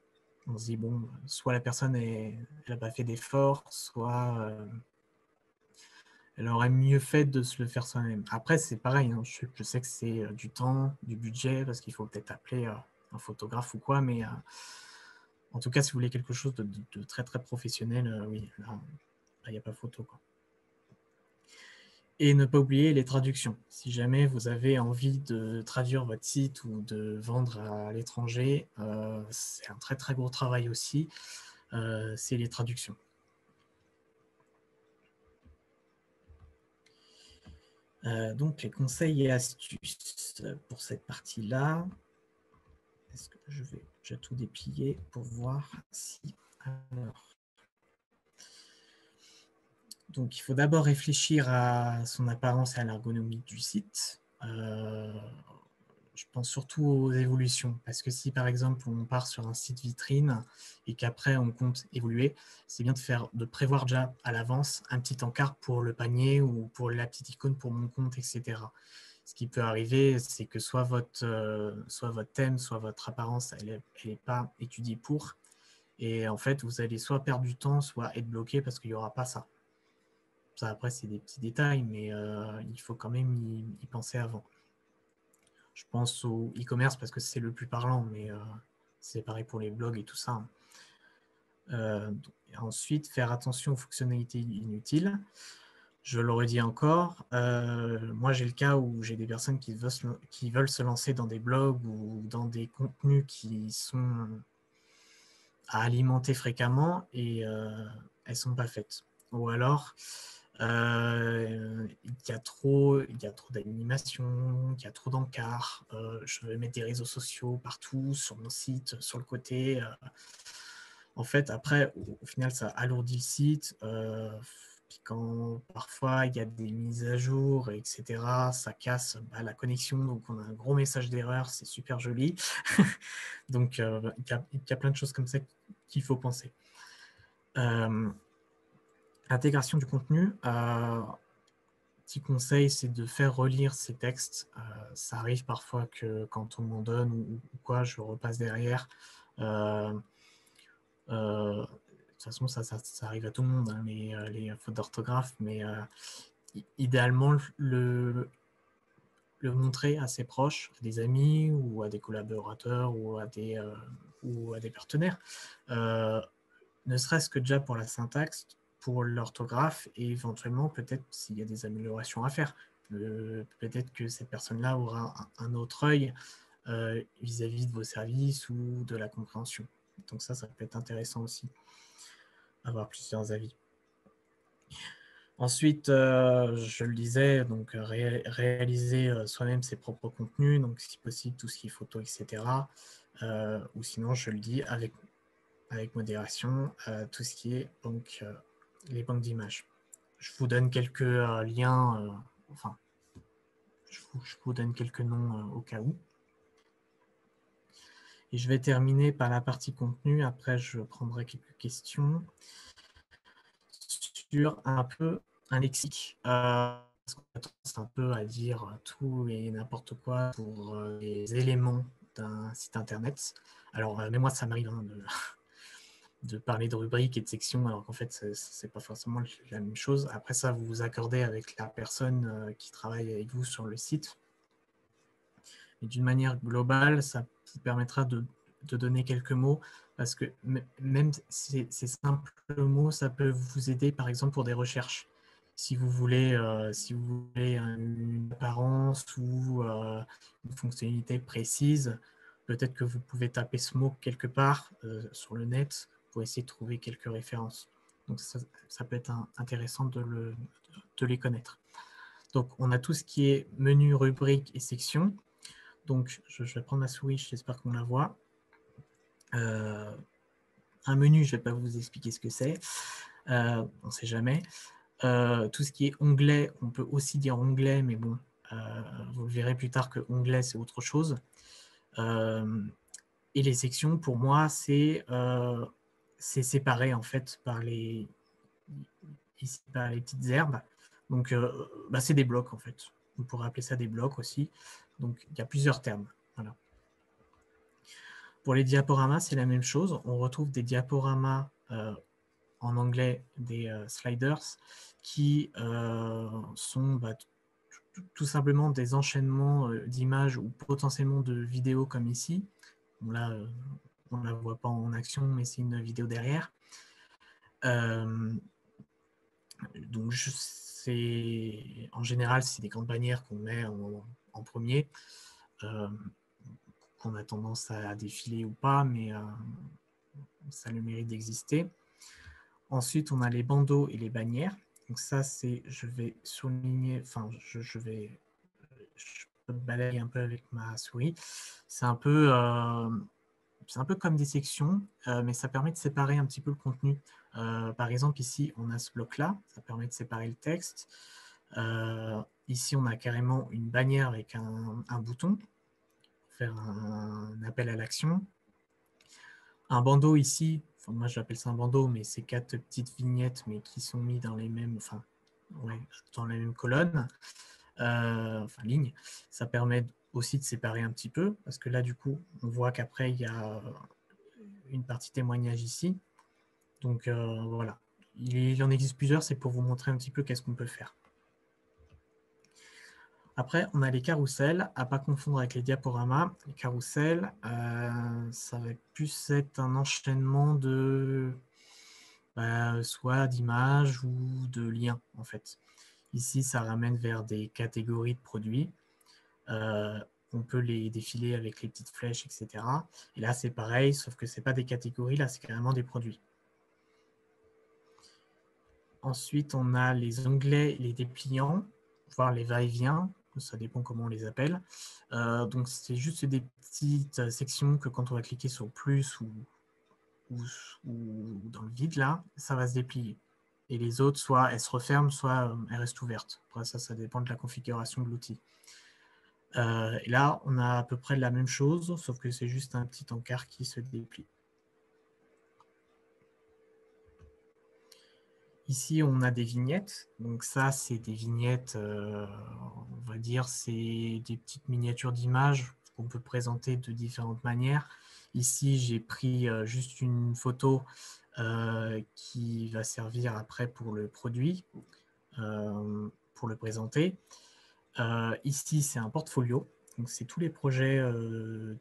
On se dit, bon, soit la personne elle n'a pas fait d'effort, soit elle aurait mieux fait de se le faire soi-même. Après, c'est pareil, hein, je sais que c'est du temps, du budget, parce qu'il faut peut-être appeler un photographe ou quoi, mais en tout cas, si vous voulez quelque chose de très très professionnel, oui, là, il n'y a pas photo, quoi. Et ne pas oublier les traductions. Si jamais vous avez envie de traduire votre site ou de vendre à l'étranger, c'est un très très gros travail aussi, c'est les traductions. Donc les conseils et astuces pour cette partie-là. Est-ce que je vais déjà tout déplier pour voir si... Alors, donc, il faut d'abord réfléchir à son apparence et à l'ergonomie du site. Je pense surtout aux évolutions, parce que si par exemple on part sur un site vitrine et qu'après on compte évoluer, c'est bien de prévoir déjà à l'avance un petit encart pour le panier ou pour la petite icône pour mon compte, etc. Ce qui peut arriver, c'est que soit votre thème, soit votre apparence, elle n'est pas étudiée pour, et en fait vous allez soit perdre du temps, soit être bloqué parce qu'il n'y aura pas ça. Ça, après, c'est des petits détails, mais il faut quand même y penser avant. Je pense au e-commerce parce que c'est le plus parlant, mais c'est pareil pour les blogs et tout ça. Ensuite, faire attention aux fonctionnalités inutiles. Je le redis encore, moi j'ai le cas où j'ai des personnes qui veulent se lancer dans des blogs ou dans des contenus qui sont à alimenter fréquemment et elles ne sont pas faites. Ou alors, il y a trop d'animation, il y a trop d'encarts. Je vais mettre des réseaux sociaux partout, sur mon site, sur le côté. En fait, après, au final, ça alourdit le site. Puis quand parfois il y a des mises à jour, etc., ça casse la connexion. Donc, on a un gros message d'erreur. C'est super joli. Donc, il y a plein de choses comme ça qu'il faut penser. Intégration du contenu. Petit conseil, c'est de faire relire ces textes. Ça arrive parfois que quand on m'en donne ou quoi, je repasse derrière. De toute façon, ça arrive à tout le monde, hein, les fautes d'orthographe, mais idéalement, le montrer à ses proches, à des amis ou à des collaborateurs ou à des partenaires, ne serait-ce que déjà pour la syntaxe, pour l'orthographe et éventuellement peut-être s'il y a des améliorations à faire. Peut-être que cette personne-là aura un autre œil vis-à-vis de vos services ou de la compréhension. Donc ça peut être intéressant aussi, avoir plusieurs avis. Ensuite, je le disais, donc réaliser soi-même ses propres contenus, donc si possible tout ce qui est photo, etc. Ou sinon, je le dis avec modération, tout ce qui est donc les banques d'images. Je vous donne quelques liens, enfin, je vous donne quelques noms au cas où. Et je vais terminer par la partie contenu. Après, je prendrai quelques questions sur un peu un lexique. Parce qu'on a tendance un peu à dire tout et n'importe quoi pour les éléments d'un site internet. Alors, mais moi, ça m'arrive de parler de rubriques et de sections, alors qu'en fait, c'est pas forcément la même chose. Après ça, vous vous accordez avec la personne qui travaille avec vous sur le site. Mais d'une manière globale, ça vous permettra de donner quelques mots, parce que même ces simples mots, ça peut vous aider, par exemple, pour des recherches. Si vous voulez une apparence ou une fonctionnalité précise, peut-être que vous pouvez taper ce mot quelque part sur le net pour essayer de trouver quelques références. Donc ça peut être intéressant de les connaître. Donc on a tout ce qui est menu, rubrique et section. Donc, je vais prendre ma souris, j'espère qu'on la voit. Un menu, je ne vais pas vous expliquer ce que c'est. On ne sait jamais. Tout ce qui est onglet, on peut aussi dire onglet, mais bon, vous le verrez plus tard que onglet, c'est autre chose. Et les sections, pour moi, c'est séparé en fait par les petites herbes. Donc, c'est des blocs en fait. On pourrait appeler ça des blocs aussi. Donc, il y a plusieurs termes. Voilà. Pour les diaporamas, c'est la même chose. On retrouve des diaporamas en anglais, des sliders, qui sont tout simplement des enchaînements d'images ou potentiellement de vidéos comme ici. Bon, là, on ne la voit pas en action, mais c'est une vidéo derrière. Donc, en général, c'est des grandes bannières qu'on met en premier, qu'on a tendance à défiler ou pas, mais ça a le mérite d'exister. Ensuite, on a les bandeaux et les bannières. Donc ça, je vais souligner, enfin, je peux balayer un peu avec ma souris. C'est un peu comme des sections, mais ça permet de séparer un petit peu le contenu. Par exemple, ici, on a ce bloc-là, ça permet de séparer le texte. Ici, on a carrément une bannière avec un bouton pour faire un appel à l'action. Un bandeau ici, enfin, moi j'appelle ça un bandeau, mais c'est 4 petites vignettes, mais qui sont mises dans les mêmes, dans les mêmes colonnes, lignes. Ça permet aussi de séparer un petit peu, parce que là, du coup, on voit qu'après, il y a une partie témoignage ici. Donc voilà, il en existe plusieurs, c'est pour vous montrer un petit peu qu'est-ce qu'on peut faire. Après, on a les carousels, à ne pas confondre avec les diaporamas. Les carousels, ça va plus être un enchaînement de soit d'images ou de liens, en fait. Ici, ça ramène vers des catégories de produits. On peut les défiler avec les petites flèches, etc. Et là, c'est pareil, sauf que ce n'est pas des catégories, là, c'est carrément des produits. Ensuite, on a les onglets, les dépliants, voire les va-et-vient, ça dépend comment on les appelle. Donc, c'est juste des petites sections que quand on va cliquer sur plus ou dans le vide, là, ça va se déplier. Et les autres, soit elles se referment, soit elles restent ouvertes. Après, ça dépend de la configuration de l'outil. Et là, on a à peu près la même chose, sauf que c'est juste un petit encart qui se déplie. Ici, on a des vignettes. Donc ça, c'est des vignettes, on va dire, c'est des petites miniatures d'images qu'on peut présenter de différentes manières. Ici, j'ai pris juste une photo qui va servir après pour le produit, pour le présenter. Ici, c'est un portfolio. Donc, c'est tous les projets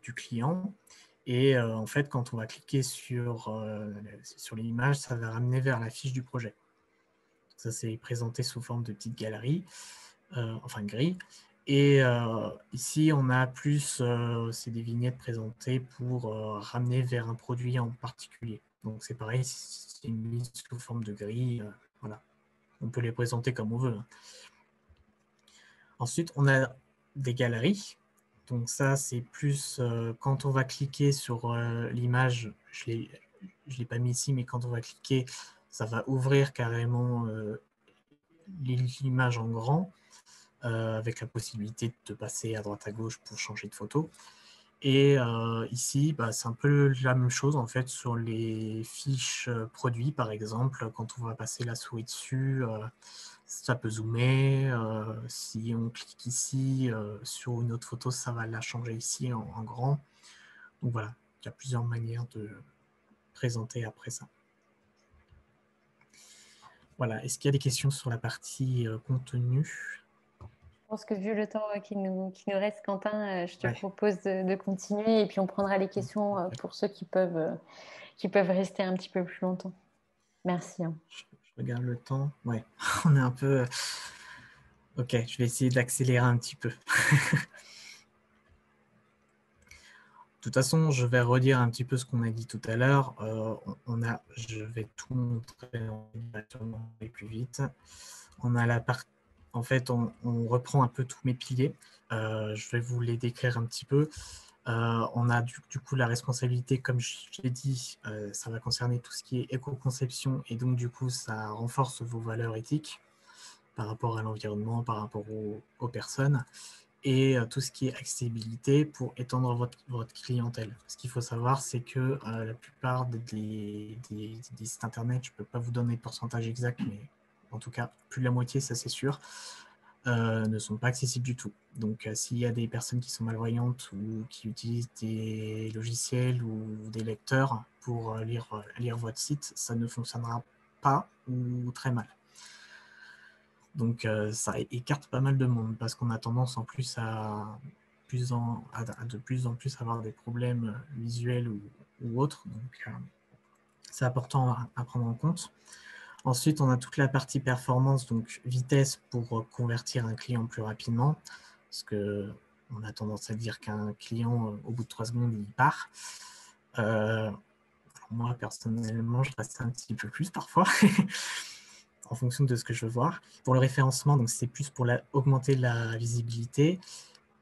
du client. Et en fait, quand on va cliquer sur l'image, ça va ramener vers la fiche du projet. Ça, c'est présenté sous forme de petites galeries, grilles. Et ici, on a plus, c'est des vignettes présentées pour ramener vers un produit en particulier. Donc, c'est pareil, c'est une mise sous forme de grille. Voilà. On peut les présenter comme on veut. Ensuite, on a des galeries. Donc ça, c'est plus quand on va cliquer sur l'image, je ne l'ai pas mis ici, mais quand on va cliquer, ça va ouvrir carrément l'image en grand, avec la possibilité de passer à droite à gauche pour changer de photo. Et ici, c'est un peu la même chose en fait sur les fiches produits, par exemple, quand on va passer la souris dessus, ça peut zoomer. Si on clique ici sur une autre photo, ça va la changer ici en grand. Donc voilà, il y a plusieurs manières de présenter après ça. Voilà, est-ce qu'il y a des questions sur la partie contenu? Je pense que vu le temps qui nous reste, Quentin, je te Ouais. propose de continuer et puis on prendra les questions pour ceux qui peuvent rester un petit peu plus longtemps. Merci. Je regarde le temps. Ouais, on est un peu... Ok, je vais essayer d'accélérer un petit peu. De toute façon, je vais redire un petit peu ce qu'on a dit tout à l'heure. Je vais tout montrer plus vite. On a la partie en fait, on reprend un peu tous mes piliers. Je vais vous les décrire un petit peu. On a du coup la responsabilité, comme je l'ai dit, ça va concerner tout ce qui est éco-conception et donc du coup ça renforce vos valeurs éthiques par rapport à l'environnement, par rapport aux personnes et tout ce qui est accessibilité pour étendre votre clientèle. Ce qu'il faut savoir, c'est que la plupart des sites internet, je ne peux pas vous donner le pourcentage exact, mais en tout cas plus de la moitié, ça c'est sûr, ne sont pas accessibles du tout. Donc s'il y a des personnes qui sont malvoyantes ou qui utilisent des logiciels ou des lecteurs pour lire votre site, ça ne fonctionnera pas ou très mal. Donc ça écarte pas mal de monde parce qu'on a tendance en plus à de plus en plus avoir des problèmes visuels ou autres. Donc c'est important à prendre en compte. Ensuite, on a toute la partie performance, donc vitesse pour convertir un client plus rapidement, parce qu'on a tendance à dire qu'un client, au bout de 3 secondes, il part. Moi, personnellement, je reste un petit peu plus parfois, en fonction de ce que je veux voir. Pour le référencement, donc c'est plus pour augmenter la visibilité.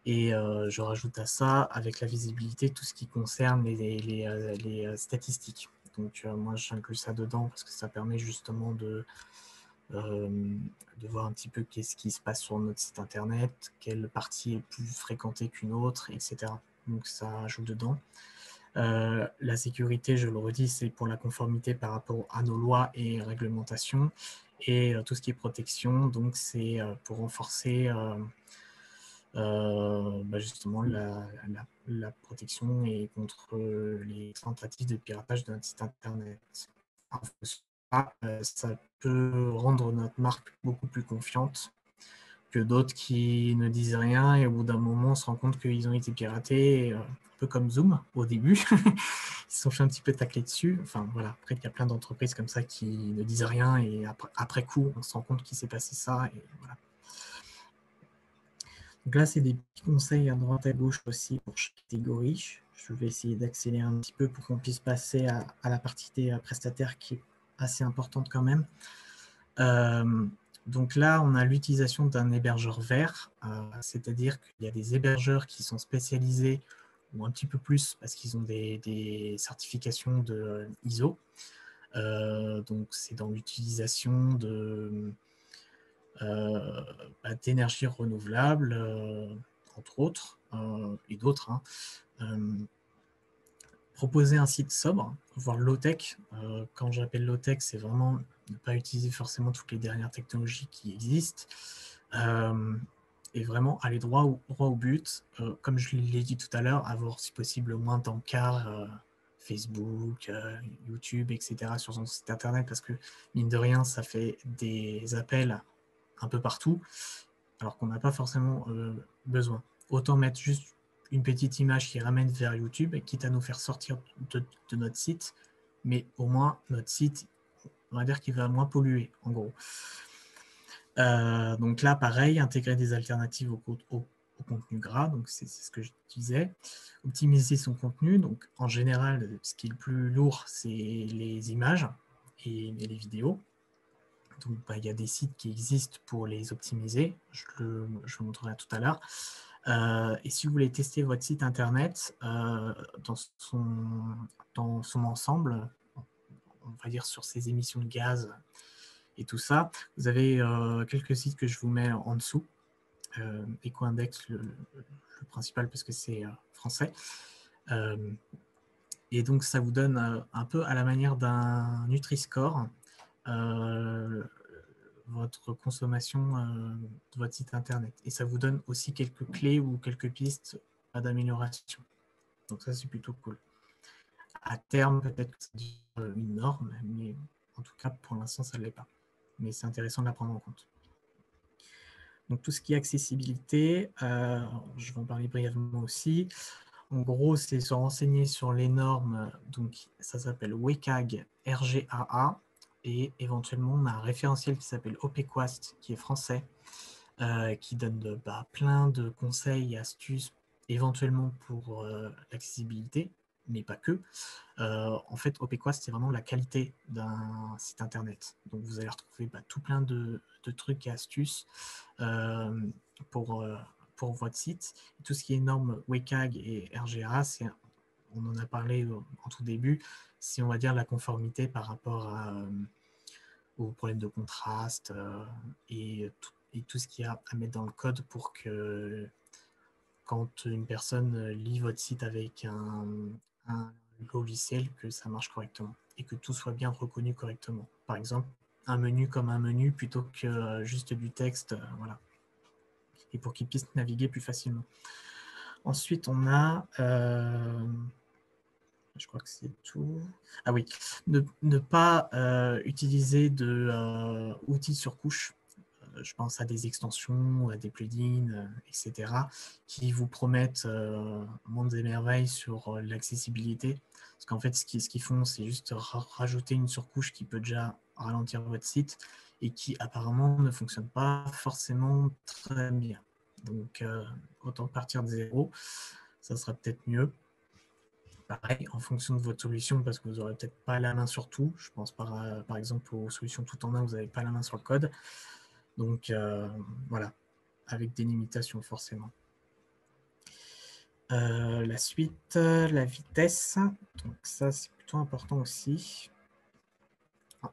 Et je rajoute à ça, avec la visibilité, tout ce qui concerne les statistiques. Donc moi, j'inclus ça dedans parce que ça permet justement de voir un petit peu qu'est-ce qui se passe sur notre site internet, quelle partie est plus fréquentée qu'une autre, etc. Donc ça ajoute dedans. La sécurité, je le redis, c'est pour la conformité par rapport à nos lois et réglementations. Et tout ce qui est protection, donc c'est pour renforcer justement la protection et contre les tentatives de piratage de notre site internet. Ça peut rendre notre marque beaucoup plus confiante que d'autres qui ne disent rien et au bout d'un moment on se rend compte qu'ils ont été piratés, un peu comme Zoom au début. Ils se sont fait un petit peu tacler dessus. Enfin voilà, après il y a plein d'entreprises comme ça qui ne disent rien et après coup on se rend compte qu'il s'est passé ça et voilà. Donc là, c'est des petits conseils à droite à gauche aussi pour chaque catégorie. Je vais essayer d'accélérer un petit peu pour qu'on puisse passer à la partie des prestataires qui est assez importante quand même. Donc là, on a l'utilisation d'un hébergeur vert, c'est-à-dire qu'il y a des hébergeurs qui sont spécialisés ou un petit peu plus parce qu'ils ont des certifications de ISO. Donc c'est dans l'utilisation d'énergie renouvelable, entre autres, et d'autres. Proposer un site sobre, voire low-tech. Quand j'appelle low-tech, c'est vraiment ne pas utiliser forcément toutes les dernières technologies qui existent et vraiment aller droit au but. Comme je l'ai dit tout à l'heure, avoir si possible moins d'encarts Facebook, YouTube, etc. sur son site internet parce que mine de rien, ça fait des appels un peu partout alors qu'on n'a pas forcément besoin. Autant mettre juste une petite image qui ramène vers YouTube, quitte à nous faire sortir de notre site, mais au moins notre site, on va dire qu'il va moins polluer, en gros. Donc là, pareil, intégrer des alternatives au contenu gras, donc c'est ce que je disais. Optimiser son contenu, donc en général, ce qui est le plus lourd, c'est les images et les vidéos. Donc, il y a des sites qui existent pour les optimiser. Je vous montrerai tout à l'heure. Et si vous voulez tester votre site internet dans son ensemble, on va dire sur ses émissions de gaz et tout ça, vous avez quelques sites que je vous mets en dessous. EcoIndex, le principal parce que c'est français. Et donc, ça vous donne un peu à la manière d'un Nutri-Score votre consommation de votre site internet. Et ça vous donne aussi quelques clés ou quelques pistes d'amélioration. Donc ça, c'est plutôt cool. À terme, peut-être que ça devient une norme, mais en tout cas, pour l'instant, ça ne l'est pas. Mais c'est intéressant de la prendre en compte. Donc tout ce qui est accessibilité, je vais en parler brièvement aussi. En gros, c'est se renseigner sur les normes. Donc ça s'appelle WCAG RGAA. Et éventuellement, on a un référentiel qui s'appelle OPQuast, qui est français, qui donne plein de conseils et astuces, éventuellement pour l'accessibilité. mais pas que. En fait, OPQuest, c'est vraiment la qualité d'un site internet. Donc, vous allez retrouver tout plein de trucs et astuces pour votre site. Et tout ce qui est normes WCAG et RGA, on en a parlé en tout début, c'est, on va dire, la conformité par rapport aux problèmes de contraste et tout ce qu'il y a à mettre dans le code pour que quand une personne lit votre site avec un logiciel, que ça marche correctement et que tout soit bien reconnu correctement. Par exemple, un menu comme un menu plutôt que juste du texte, voilà. Et pour qu'il puisse naviguer plus facilement. Ensuite, on a... je crois que c'est tout. Ah oui, ne pas utiliser d'outils sur couche. Je pense à des extensions, à des plugins, etc., qui vous promettent mondes et merveilles sur l'accessibilité. Parce qu'en fait, ce qu'ils font, c'est juste rajouter une surcouche qui peut déjà ralentir votre site et qui apparemment ne fonctionne pas forcément très bien. Donc, autant partir de zéro, ça sera peut-être mieux. Pareil, en fonction de votre solution, parce que vous n'aurez peut-être pas la main sur tout. Je pense par exemple aux solutions tout en un, vous n'avez pas la main sur le code. Donc voilà, avec des limitations forcément. La suite, la vitesse. Donc ça, c'est plutôt important aussi.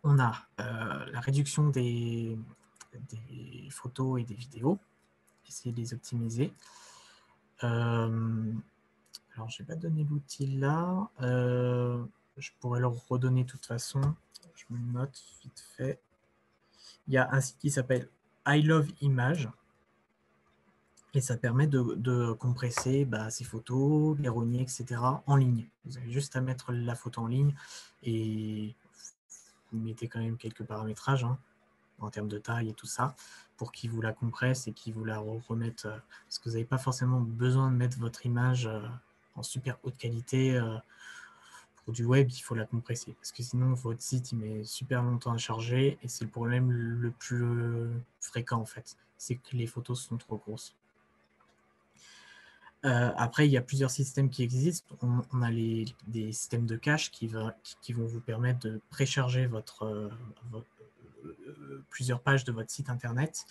On a la réduction des photos et des vidéos. Essayer de les optimiser. Alors, je n'ai pas donné l'outil là. Je pourrais leur redonner de toute façon. Je me le note vite fait. Il y a un site qui s'appelle I Love Image. Et ça permet de compresser ces photos, les rogner, etc. en ligne. Vous avez juste à mettre la photo en ligne et vous mettez quand même quelques paramétrages en termes de taille et tout ça pour qu'il vous la compresse et qu'il vous la remette. Parce que vous n'avez pas forcément besoin de mettre votre image en super haute qualité. Pour du web, il faut la compresser parce que sinon votre site il met super longtemps à charger et c'est le problème le plus fréquent en fait. C'est que les photos sont trop grosses. Après, il y a plusieurs systèmes qui existent. On a des systèmes de cache qui vont vous permettre de précharger plusieurs pages de votre site internet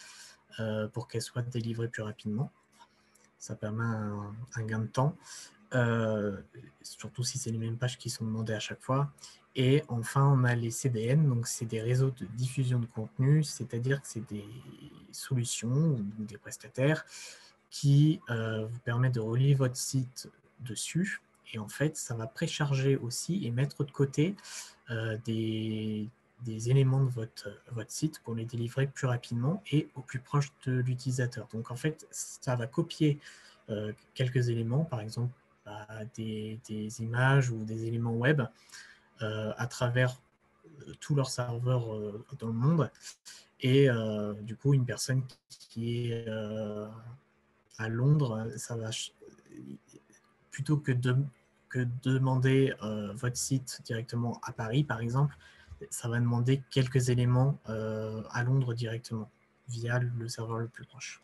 pour qu'elles soient délivrées plus rapidement. Ça permet un gain de temps, surtout si c'est les mêmes pages qui sont demandées à chaque fois. Et enfin, on a les CDN, donc c'est des réseaux de diffusion de contenu, c'est-à-dire que c'est des solutions ou des prestataires qui vous permet de relier votre site dessus. Et en fait, ça va précharger aussi et mettre de côté des éléments de votre site pour les délivrer plus rapidement et au plus proche de l'utilisateur. Donc en fait, ça va copier quelques éléments, par exemple des images ou des éléments web à travers tous leurs serveurs dans le monde. Et du coup, une personne qui est à Londres, ça va plutôt que de demander votre site directement à Paris, par exemple, ça va demander quelques éléments à Londres directement via le serveur le plus proche.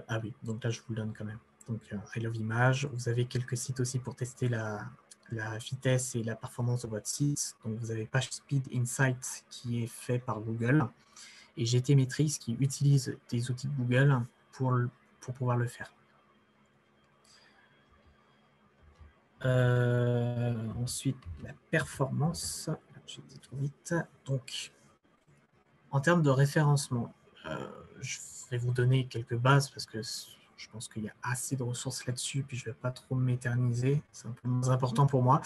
Ah oui, donc là je vous le donne quand même. Donc I Love Image, vous avez quelques sites aussi pour tester la vitesse et la performance de votre site. Donc vous avez PageSpeed Insight qui est fait par Google et GTmetrix qui utilise des outils de Google pour pouvoir le faire. Ensuite, la performance. Je dis trop vite. Donc, en termes de référencement, je vais vous donner quelques bases parce que je pense qu'il y a assez de ressources là-dessus, puis je ne vais pas trop m'éterniser. C'est un peu moins important pour moi.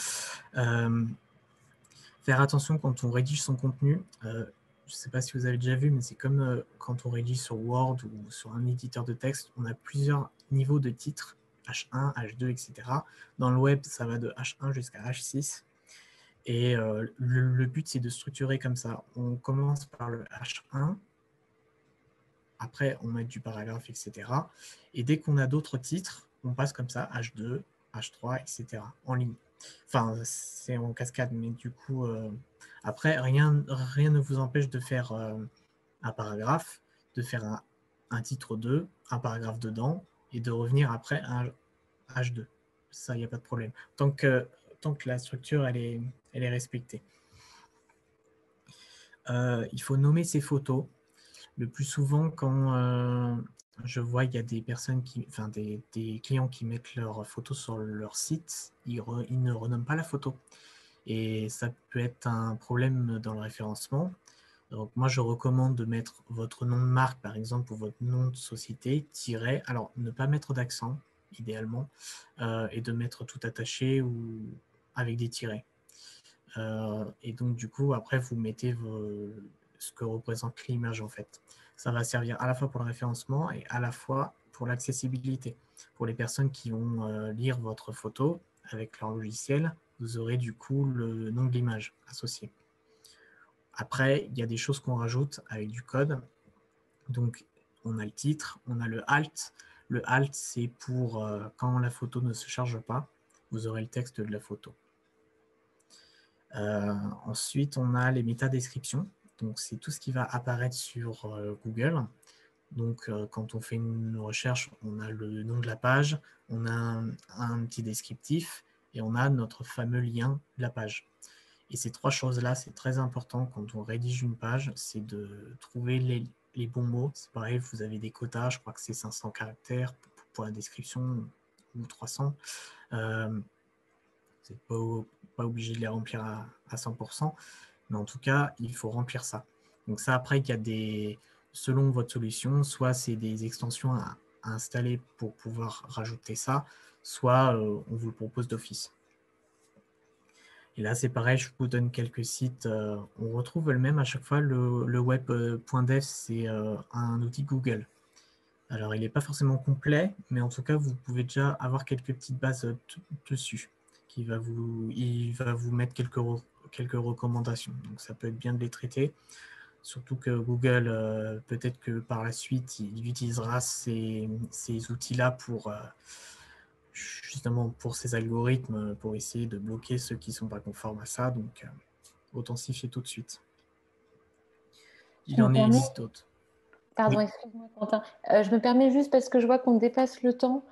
Faire attention quand on rédige son contenu. Je ne sais pas si vous avez déjà vu, mais c'est comme quand on rédige sur Word ou sur un éditeur de texte, on a plusieurs niveaux de titres, H1, H2, etc. Dans le web, ça va de H1 jusqu'à H6. Et le but, c'est de structurer comme ça. On commence par le H1, après on met du paragraphe, etc. Et dès qu'on a d'autres titres, on passe comme ça, H2, H3, etc. en ligne. Enfin, c'est en cascade, mais du coup, après, rien ne vous empêche de faire un paragraphe, de faire un titre 2, un paragraphe dedans, et de revenir après à H2. Ça, il n'y a pas de problème. Tant que la structure, elle est respectée. Il faut nommer ses photos. Le plus souvent, quand je vois qu'il y a des personnes des clients qui mettent leurs photos sur leur site, ils ne renomment pas la photo. Et ça peut être un problème dans le référencement. Donc moi, je recommande de mettre votre nom de marque, par exemple, ou votre nom de société, tiret. Alors, ne pas mettre d'accent, idéalement, et de mettre tout attaché ou avec des tirets. Et donc, du coup, après, vous mettez ce que représente l'image, en fait. Ça va servir à la fois pour le référencement et à la fois pour l'accessibilité. Pour les personnes qui vont lire votre photo avec leur logiciel, vous aurez du coup le nom de l'image associé. Après, il y a des choses qu'on rajoute avec du code. Donc, on a le titre, on a le alt. Le alt, c'est pour quand la photo ne se charge pas, vous aurez le texte de la photo. Ensuite, on a les métadescriptions. Donc, c'est tout ce qui va apparaître sur Google. Donc, quand on fait une recherche, on a le nom de la page, on a un petit descriptif et on a notre fameux lien de la page. Et ces trois choses-là, c'est très important quand on rédige une page, c'est de trouver les bons mots. C'est pareil, vous avez des quotas, je crois que c'est 500 caractères pour la description ou 300. Vous n'êtes pas obligé de les remplir à 100%, mais en tout cas, il faut remplir ça. Donc ça, après, il y a des, selon votre solution, soit c'est des extensions à installer pour pouvoir rajouter ça, soit on vous le propose d'office. Et là, c'est pareil, je vous donne quelques sites. On retrouve le même à chaque fois. Le web.dev, c'est un outil Google. Alors, il n'est pas forcément complet, mais en tout cas, vous pouvez déjà avoir quelques petites bases dessus. Il va vous mettre quelques recommandations. Donc, ça peut être bien de les traiter. Surtout que Google, peut-être que par la suite, il utilisera ces outils-là pour justement pour ces algorithmes, pour essayer de bloquer ceux qui ne sont pas conformes à ça. Donc, autant s'y fier tout de suite. Je Il me en permets, existe d'autres. pardon, Oui. excuse-moi Quentin, je me permets juste parce que je vois qu'on dépasse le temps.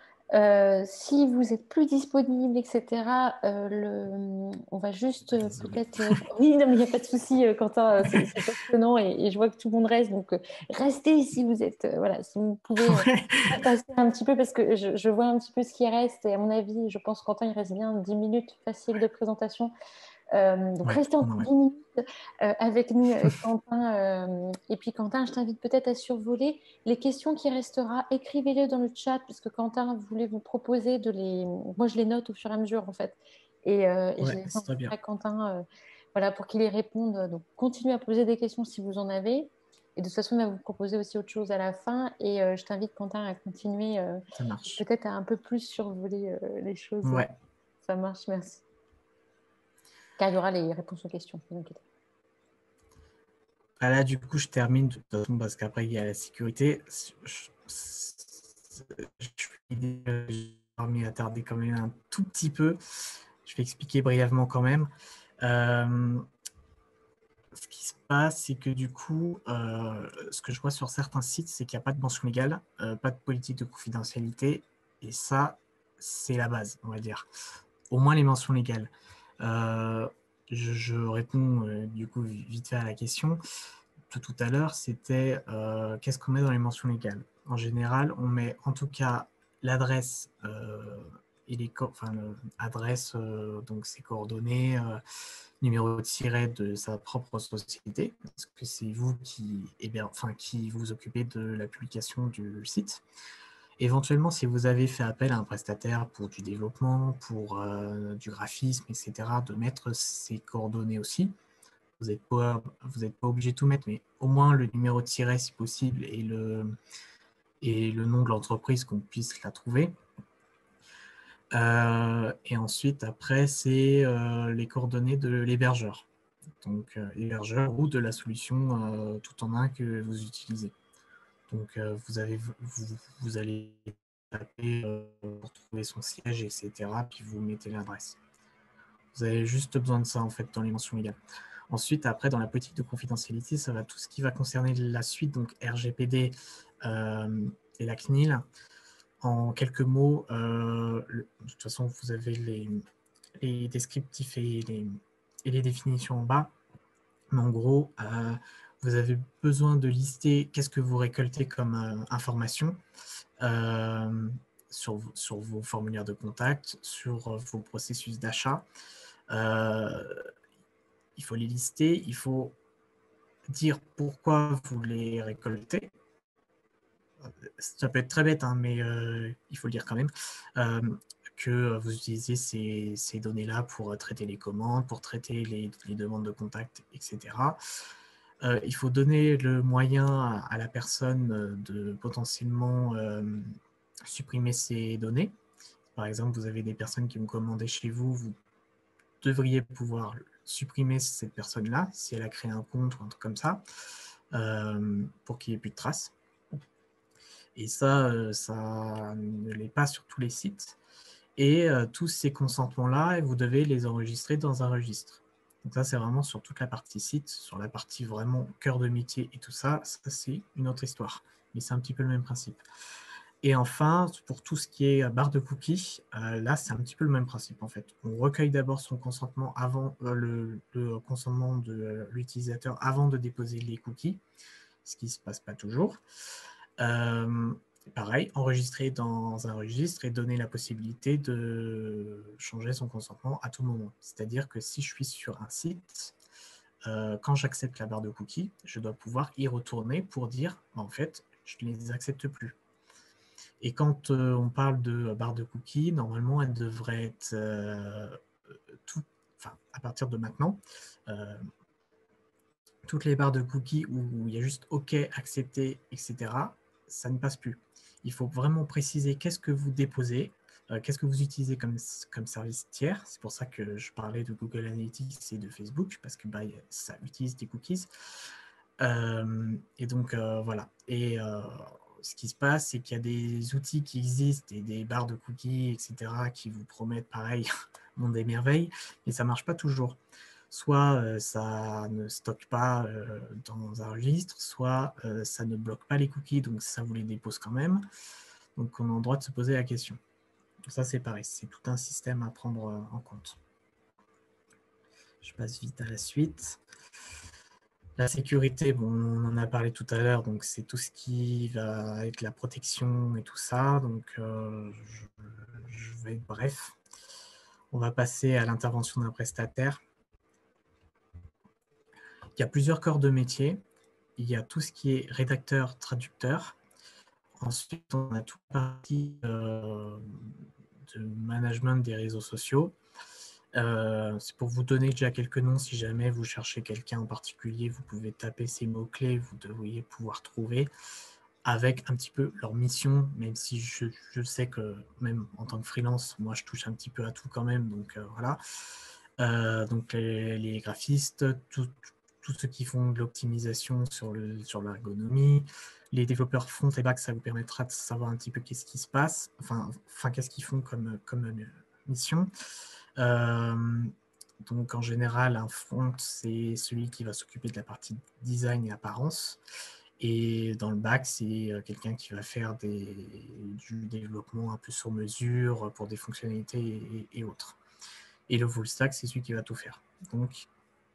Si vous êtes plus disponible, etc., on va juste Désolé. peut-être. Oui, non, mais il n'y a pas de souci, Quentin, c'est passionnant et je vois que tout le monde reste. Donc, restez si vous êtes. Voilà, si vous pouvez Ouais. passer un petit peu parce que je vois un petit peu ce qui reste. Et à mon avis, je pense, Quentin, il reste bien 10 minutes faciles de présentation. Donc, Ouais, restez encore ouais. 10 minutes avec nous, Quentin. Et puis, Quentin, je t'invite peut-être à survoler les questions qui restera. Écrivez-les dans le chat, puisque Quentin voulait vous proposer de les. Moi, je les note au fur et à mesure, en fait. Et je Ouais, les c'est très envoie bien. à Quentin voilà, pour qu'il y réponde. Donc, continuez à poser des questions si vous en avez. Et de toute façon, il va vous proposer aussi autre chose à la fin. Et je t'invite, Quentin, à continuer Ça marche. peut-être à un peu plus survoler les choses. Ouais. Ça marche, merci. Car il y aura les réponses aux questions, ne vous inquiétez pas. Ah, là, du coup, je termine de toute façon parce qu'après, il y a la sécurité. Je m'y attarder quand même un tout petit peu. Je vais expliquer brièvement quand même. Ce qui se passe, c'est que du coup, ce que je vois sur certains sites, c'est qu'il n'y a pas de mention légale, pas de politique de confidentialité. Et ça, c'est la base, on va dire. Au moins les mentions légales. Je réponds du coup vite fait à la question. Tout à l'heure, c'était qu'est-ce qu'on met dans les mentions légales. En général, on met en tout cas l'adresse et adresse, donc ses coordonnées, numéro de tiret de sa propre société, parce que c'est vous qui vous occupez de la publication du site. Éventuellement, si vous avez fait appel à un prestataire pour du développement, pour du graphisme, etc., de mettre ses coordonnées aussi. Vous n'êtes pas obligé de tout mettre, mais au moins le numéro de tiret si possible et le nom de l'entreprise qu'on puisse la trouver. Et ensuite, après, c'est les coordonnées de l'hébergeur. Donc, hébergeur ou de la solution tout en un que vous utilisez. Donc, vous allez taper pour trouver son siège, etc. Puis vous mettez l'adresse. Vous avez juste besoin de ça, en fait, dans les mentions légales. Ensuite, après, dans la politique de confidentialité, ça va tout ce qui va concerner la suite, donc RGPD et la CNIL. En quelques mots, de toute façon, vous avez les descriptifs et les définitions en bas. Mais en gros, vous avez besoin de lister qu'est-ce que vous récoltez comme information sur vos formulaires de contact, sur vos processus d'achat. Il faut les lister, il faut dire pourquoi vous les récoltez. Ça peut être très bête, hein, mais il faut le dire quand même, que vous utilisez ces données-là pour traiter les commandes, pour traiter les demandes de contact, etc. Il faut donner le moyen à la personne de potentiellement supprimer ces données. Par exemple, vous avez des personnes qui vont commander chez vous, vous devriez pouvoir supprimer cette personne-là, si elle a créé un compte ou un truc comme ça, pour qu'il n'y ait plus de traces. Et ça ne l'est pas sur tous les sites. Et tous ces consentements-là, vous devez les enregistrer dans un registre. Donc ça, c'est vraiment sur toute la partie site, sur la partie vraiment cœur de métier et tout ça, c'est une autre histoire. Mais c'est un petit peu le même principe. Et enfin, pour tout ce qui est barre de cookies, là, c'est un petit peu le même principe, en fait. On recueille d'abord son consentement avant le consentement de l'utilisateur avant de déposer les cookies, ce qui ne se passe pas toujours. Pareil, enregistrer dans un registre et donner la possibilité de changer son consentement à tout moment. C'est-à-dire que si je suis sur un site, quand j'accepte la barre de cookies, je dois pouvoir y retourner pour dire, en fait, je ne les accepte plus. Et quand on parle de barre de cookies, normalement, elle devrait être à partir de maintenant, toutes les barres de cookies où il y a juste OK, accepter, etc., ça ne passe plus. Il faut vraiment préciser qu'est-ce que vous déposez, qu'est-ce que vous utilisez comme service tiers. C'est pour ça que je parlais de Google Analytics et de Facebook, parce que ça utilise des cookies. Et donc, voilà. Et ce qui se passe, c'est qu'il y a des outils qui existent et des barres de cookies, etc., qui vous promettent, pareil, monde des merveilles, mais ça ne marche pas toujours. Soit ça ne stocke pas dans un registre, soit ça ne bloque pas les cookies, donc ça vous les dépose quand même. Donc on a le droit de se poser la question. Ça c'est pareil, c'est tout un système à prendre en compte. Je passe vite à la suite. La sécurité, bon, on en a parlé tout à l'heure, donc c'est tout ce qui va être la protection et tout ça. Donc je vais être bref. On va passer à l'intervention d'un prestataire. Il y a plusieurs corps de métier. Il y a tout ce qui est rédacteur, traducteur. Ensuite, on a toute la partie de management des réseaux sociaux. C'est pour vous donner déjà quelques noms. Si jamais vous cherchez quelqu'un en particulier, vous pouvez taper ces mots-clés, vous devriez pouvoir trouver avec un petit peu leur mission, même si je sais que même en tant que freelance, moi je touche un petit peu à tout quand même. Donc voilà. Donc les graphistes, tous ceux qui font de l'optimisation sur l'ergonomie, les développeurs front et back, ça vous permettra de savoir un petit peu qu'est-ce qui se passe, enfin qu'est-ce qu'ils font comme mission. Donc en général, un front, c'est celui qui va s'occuper de la partie design et apparence. Et dans le back, c'est quelqu'un qui va faire du développement un peu sur mesure pour des fonctionnalités et autres. Et le full stack, c'est celui qui va tout faire. Donc,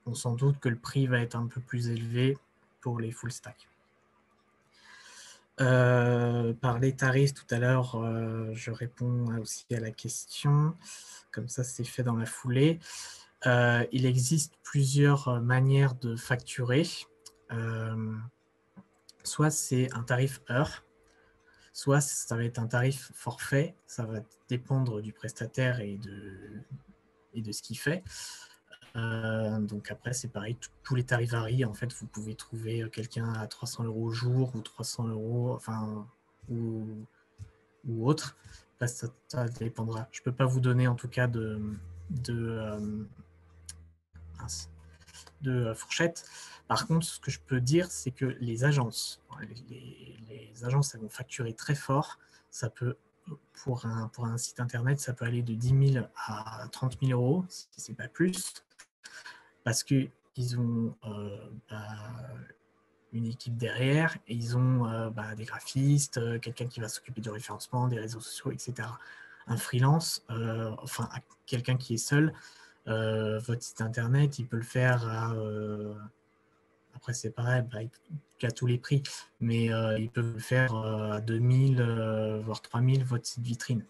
on s'en doute que le prix va être un peu plus élevé pour les full stack. Par les tarifs, tout à l'heure, je réponds aussi à la question. Comme ça, c'est fait dans la foulée. Il existe plusieurs manières de facturer. Soit c'est un tarif heure, soit ça va être un tarif forfait. Ça va dépendre du prestataire et de ce qu'il fait. Donc après, c'est pareil, tous les tarifs varient. En fait, vous pouvez trouver quelqu'un à 300 € au jour ou 300 €, enfin, ou autre. Ça dépendra. Je ne peux pas vous donner en tout cas de fourchette. Par contre, ce que je peux dire, c'est que les agences, les agences, elles vont facturer très fort. Ça peut, pour un site internet, ça peut aller de 10 000 à 30 000 €, si ce n'est pas plus, parce qu'ils ont une équipe derrière et ils ont des graphistes, quelqu'un qui va s'occuper du référencement, des réseaux sociaux, etc. Un freelance, quelqu'un qui est seul, votre site internet, il peut le faire après c'est pareil, qu'à tous les prix, mais il peut le faire à 2000, voire 3000, votre site vitrine,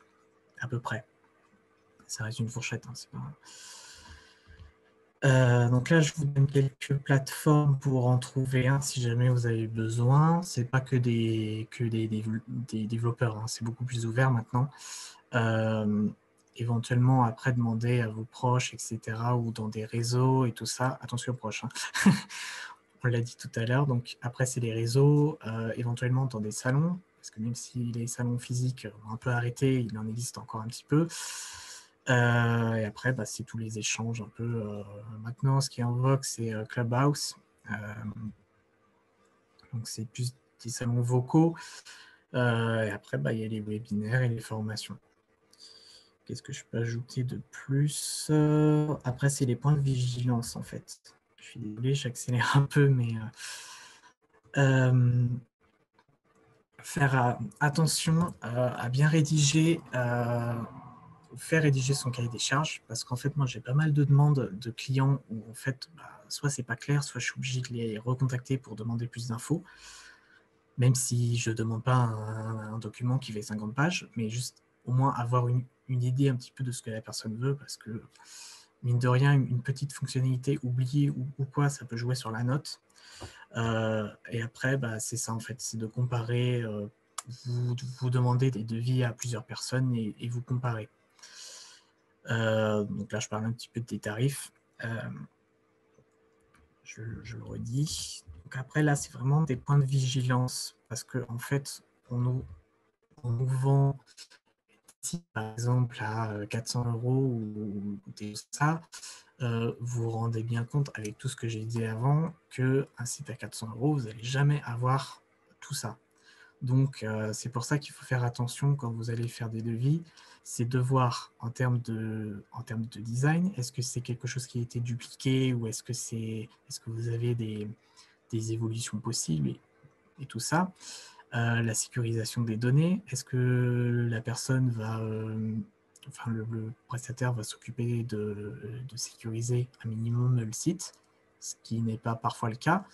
à peu près. Ça reste une fourchette, hein, c'est pas... Donc là, je vous donne quelques plateformes pour en trouver un si jamais vous avez besoin. C'est pas que des développeurs, hein, c'est beaucoup plus ouvert maintenant. Éventuellement, après, demander à vos proches, etc., ou dans des réseaux et tout ça. Attention aux proches, hein. On l'a dit tout à l'heure. Donc après, c'est les réseaux, éventuellement dans des salons, parce que même si les salons physiques ont un peu arrêté, il en existe encore un petit peu. Et après, c'est tous les échanges un peu. Maintenant, ce qui est en vogue, c'est Clubhouse. Donc, c'est plus des salons vocaux. Et après, il y a les webinaires et les formations. Qu'est-ce que je peux ajouter de plus? Après, c'est les points de vigilance, en fait. Je suis désolé, j'accélère un peu, mais faire attention à bien rédiger, faire rédiger son cahier des charges, parce qu'en fait, moi, j'ai pas mal de demandes de clients où, en fait, soit c'est pas clair, soit je suis obligé de les recontacter pour demander plus d'infos, même si je demande pas un document qui fait 50 pages, mais juste au moins avoir une idée un petit peu de ce que la personne veut, parce que, mine de rien, une petite fonctionnalité oubliée ou quoi, ça peut jouer sur la note. Et après, c'est ça, en fait, c'est de comparer, vous demandez des devis à plusieurs personnes et vous comparez. Donc là, je parle un petit peu des tarifs. Je le redis. Donc après, là, c'est vraiment des points de vigilance parce qu'en fait, on nous vend, par exemple, à 400 € ou ça, vous vous rendez bien compte, avec tout ce que j'ai dit avant, qu'un site à 400 €, vous n'allez jamais avoir tout ça. Donc, c'est pour ça qu'il faut faire attention quand vous allez faire des devis, c'est de voir en termes de design, est-ce que c'est quelque chose qui a été dupliqué ou est-ce que vous avez des évolutions possibles et tout ça. La sécurisation des données, est-ce que la personne va, le prestataire va s'occuper de sécuriser un minimum le site, ce qui n'est pas parfois le cas.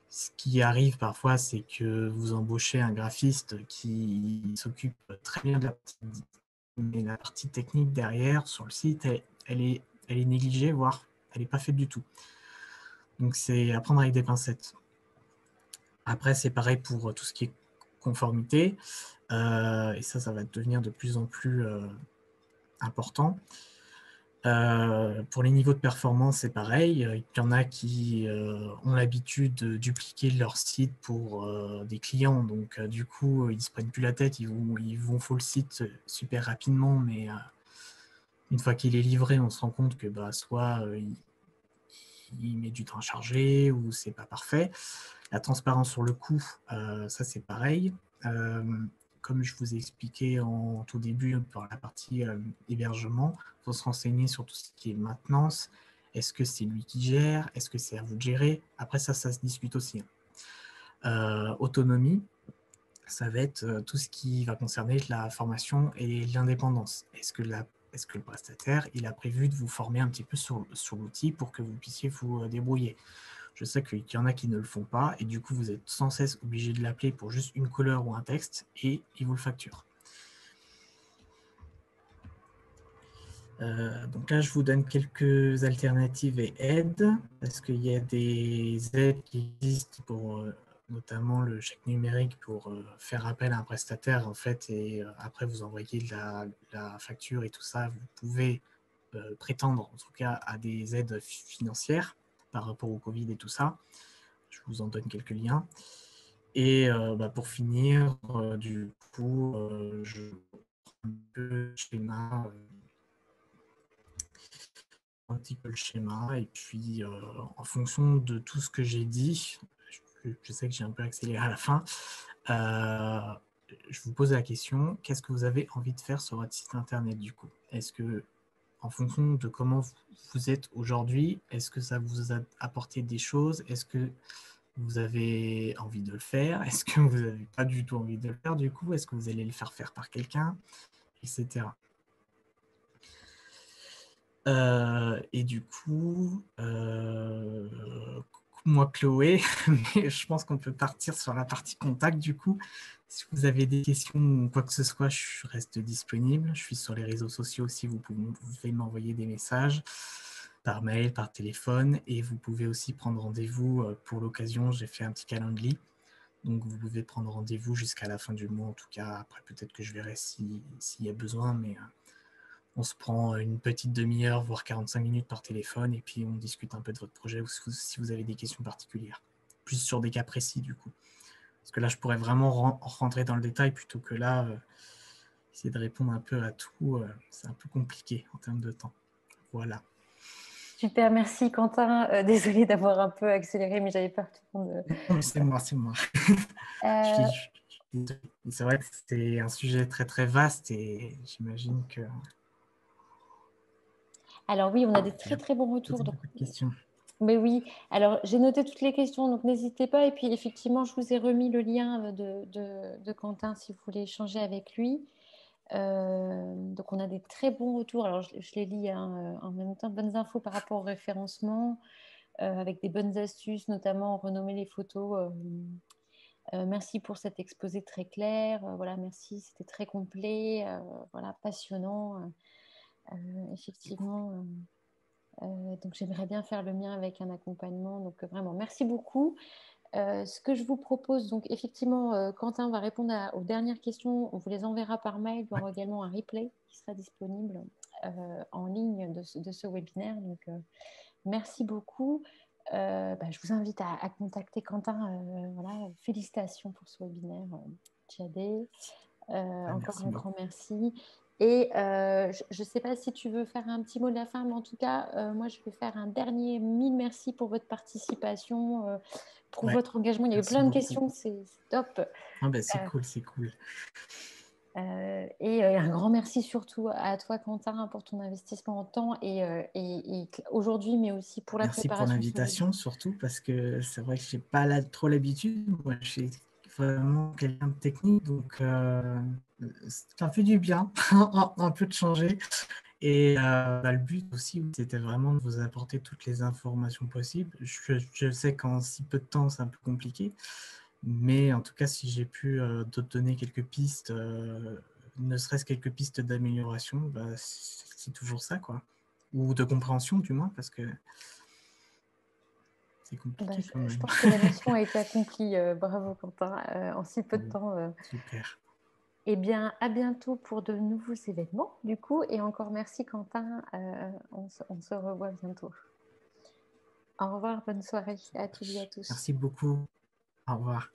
Ce qui arrive parfois, c'est que vous embauchez un graphiste qui s'occupe très bien de la partie, mais la partie technique derrière, sur le site, elle est négligée, voire elle n'est pas faite du tout. Donc c'est à prendre avec des pincettes. Après, c'est pareil pour tout ce qui est conformité, et ça va devenir de plus en plus important. Pour les niveaux de performance, c'est pareil. Il y en a qui ont l'habitude de dupliquer leur site pour des clients. Donc, du coup, ils ne se prennent plus la tête. Ils vont full site super rapidement. Mais une fois qu'il est livré, on se rend compte que soit il met du temps à charger ou c'est pas parfait. La transparence sur le coût, ça, c'est pareil. Comme je vous ai expliqué en tout début pour la partie hébergement, il faut se renseigner sur tout ce qui est maintenance. Est-ce que c'est lui qui gère? Est-ce que c'est à vous de gérer? Après, ça se discute aussi. Autonomie, ça va être tout ce qui va concerner la formation et l'indépendance. Est-ce que le prestataire il a prévu de vous former un petit peu sur l'outil pour que vous puissiez vous débrouiller? Je sais qu'il y en a qui ne le font pas et du coup, vous êtes sans cesse obligé de l'appeler pour juste une couleur ou un texte et il vous le facture. Donc là, je vous donne quelques alternatives et aides parce qu'il y a des aides qui existent pour notamment le chèque numérique pour faire appel à un prestataire en fait et après vous envoyez la facture et tout ça. Vous pouvez prétendre en tout cas à des aides financières par rapport au Covid et tout ça. Je vous en donne quelques liens. Et pour finir, du coup, je prends un petit peu le schéma et puis en fonction de tout ce que j'ai dit, je sais que j'ai un peu accéléré à la fin, je vous pose la question, qu'est-ce que vous avez envie de faire sur votre site internet du coup? Est-ce que, en fonction de comment vous êtes aujourd'hui, est-ce que ça vous a apporté des choses? Est-ce que Vous avez envie de le faire? Est-ce que vous n'avez pas du tout envie de le faire du coup? Est-ce que vous allez le faire faire par quelqu'un? Etc. Et du coup, moi Chloé, mais je pense qu'on peut partir sur la partie contact du coup. Si vous avez des questions ou quoi que ce soit, je reste disponible. Je suis sur les réseaux sociaux aussi, vous pouvez m'envoyer des messages par mail, par téléphone, et vous pouvez aussi prendre rendez-vous pour l'occasion. J'ai fait un petit calendrier, donc vous pouvez prendre rendez-vous jusqu'à la fin du mois en tout cas. Après, peut-être que je verrai s'il y a besoin, mais on se prend une petite demi-heure, voire 45 minutes par téléphone, et puis on discute un peu de votre projet ou si vous avez des questions particulières. Plus sur des cas précis, du coup. Parce que là, je pourrais vraiment rentrer dans le détail plutôt que là, essayer de répondre un peu à tout. C'est un peu compliqué en termes de temps. Voilà. Super, merci Quentin. Désolée d'avoir un peu accéléré, mais j'avais peur que tout le monde... Non, c'est moi, c'est moi. C'est vrai que c'est un sujet très très vaste et j'imagine que... Alors oui, on a des très très bons retours. Donc... beaucoup de questions. Mais oui, alors j'ai noté toutes les questions, donc n'hésitez pas. Et puis effectivement, je vous ai remis le lien de Quentin si vous voulez échanger avec lui. Donc on a des très bons retours. Alors je les lis hein, en même temps. Bonnes infos par rapport au référencement, avec des bonnes astuces, notamment renommer les photos. Merci pour cet exposé très clair. Voilà, merci, c'était très complet. Voilà, passionnant. Effectivement. Donc j'aimerais bien faire le mien avec un accompagnement. Donc vraiment, merci beaucoup. Ce que je vous propose, donc effectivement, Quentin va répondre aux dernières questions. On vous les enverra par mail. Il y aura également un replay qui sera disponible en ligne de ce webinaire. Donc merci beaucoup. Je vous invite à contacter Quentin. Voilà, félicitations pour ce webinaire, Tchadé. Encore un grand merci. Et je ne sais pas si tu veux faire un petit mot de la fin, mais en tout cas, moi, je vais faire un dernier mille merci pour votre participation, pour votre engagement. Il y avait plein de questions, c'est top. Ah ben, c'est cool, c'est cool. Et un grand merci surtout à toi, Quentin, pour ton investissement en temps et aujourd'hui, mais aussi pour la Merci pour préparation de ce l'invitation, surtout parce que c'est vrai que je n'ai pas trop l'habitude. Moi, je suis vraiment quelqu'un de technique, donc ça fait du bien, un peu de changer. Et le but aussi, c'était vraiment de vous apporter toutes les informations possibles. Je sais qu'en si peu de temps, c'est un peu compliqué, mais en tout cas, si j'ai pu te donner quelques pistes, ne serait-ce quelques pistes d'amélioration, bah, c'est toujours ça, quoi. Ou de compréhension, du moins, parce que c'est compliqué quand même. Je pense que la mission a été accomplie. Bravo, Quentin, en si peu de temps. Super. Eh bien, à bientôt pour de nouveaux événements, du coup. Et encore merci, Quentin. On se revoit bientôt. Au revoir, bonne soirée à toutes et à tous. Merci beaucoup. Au revoir.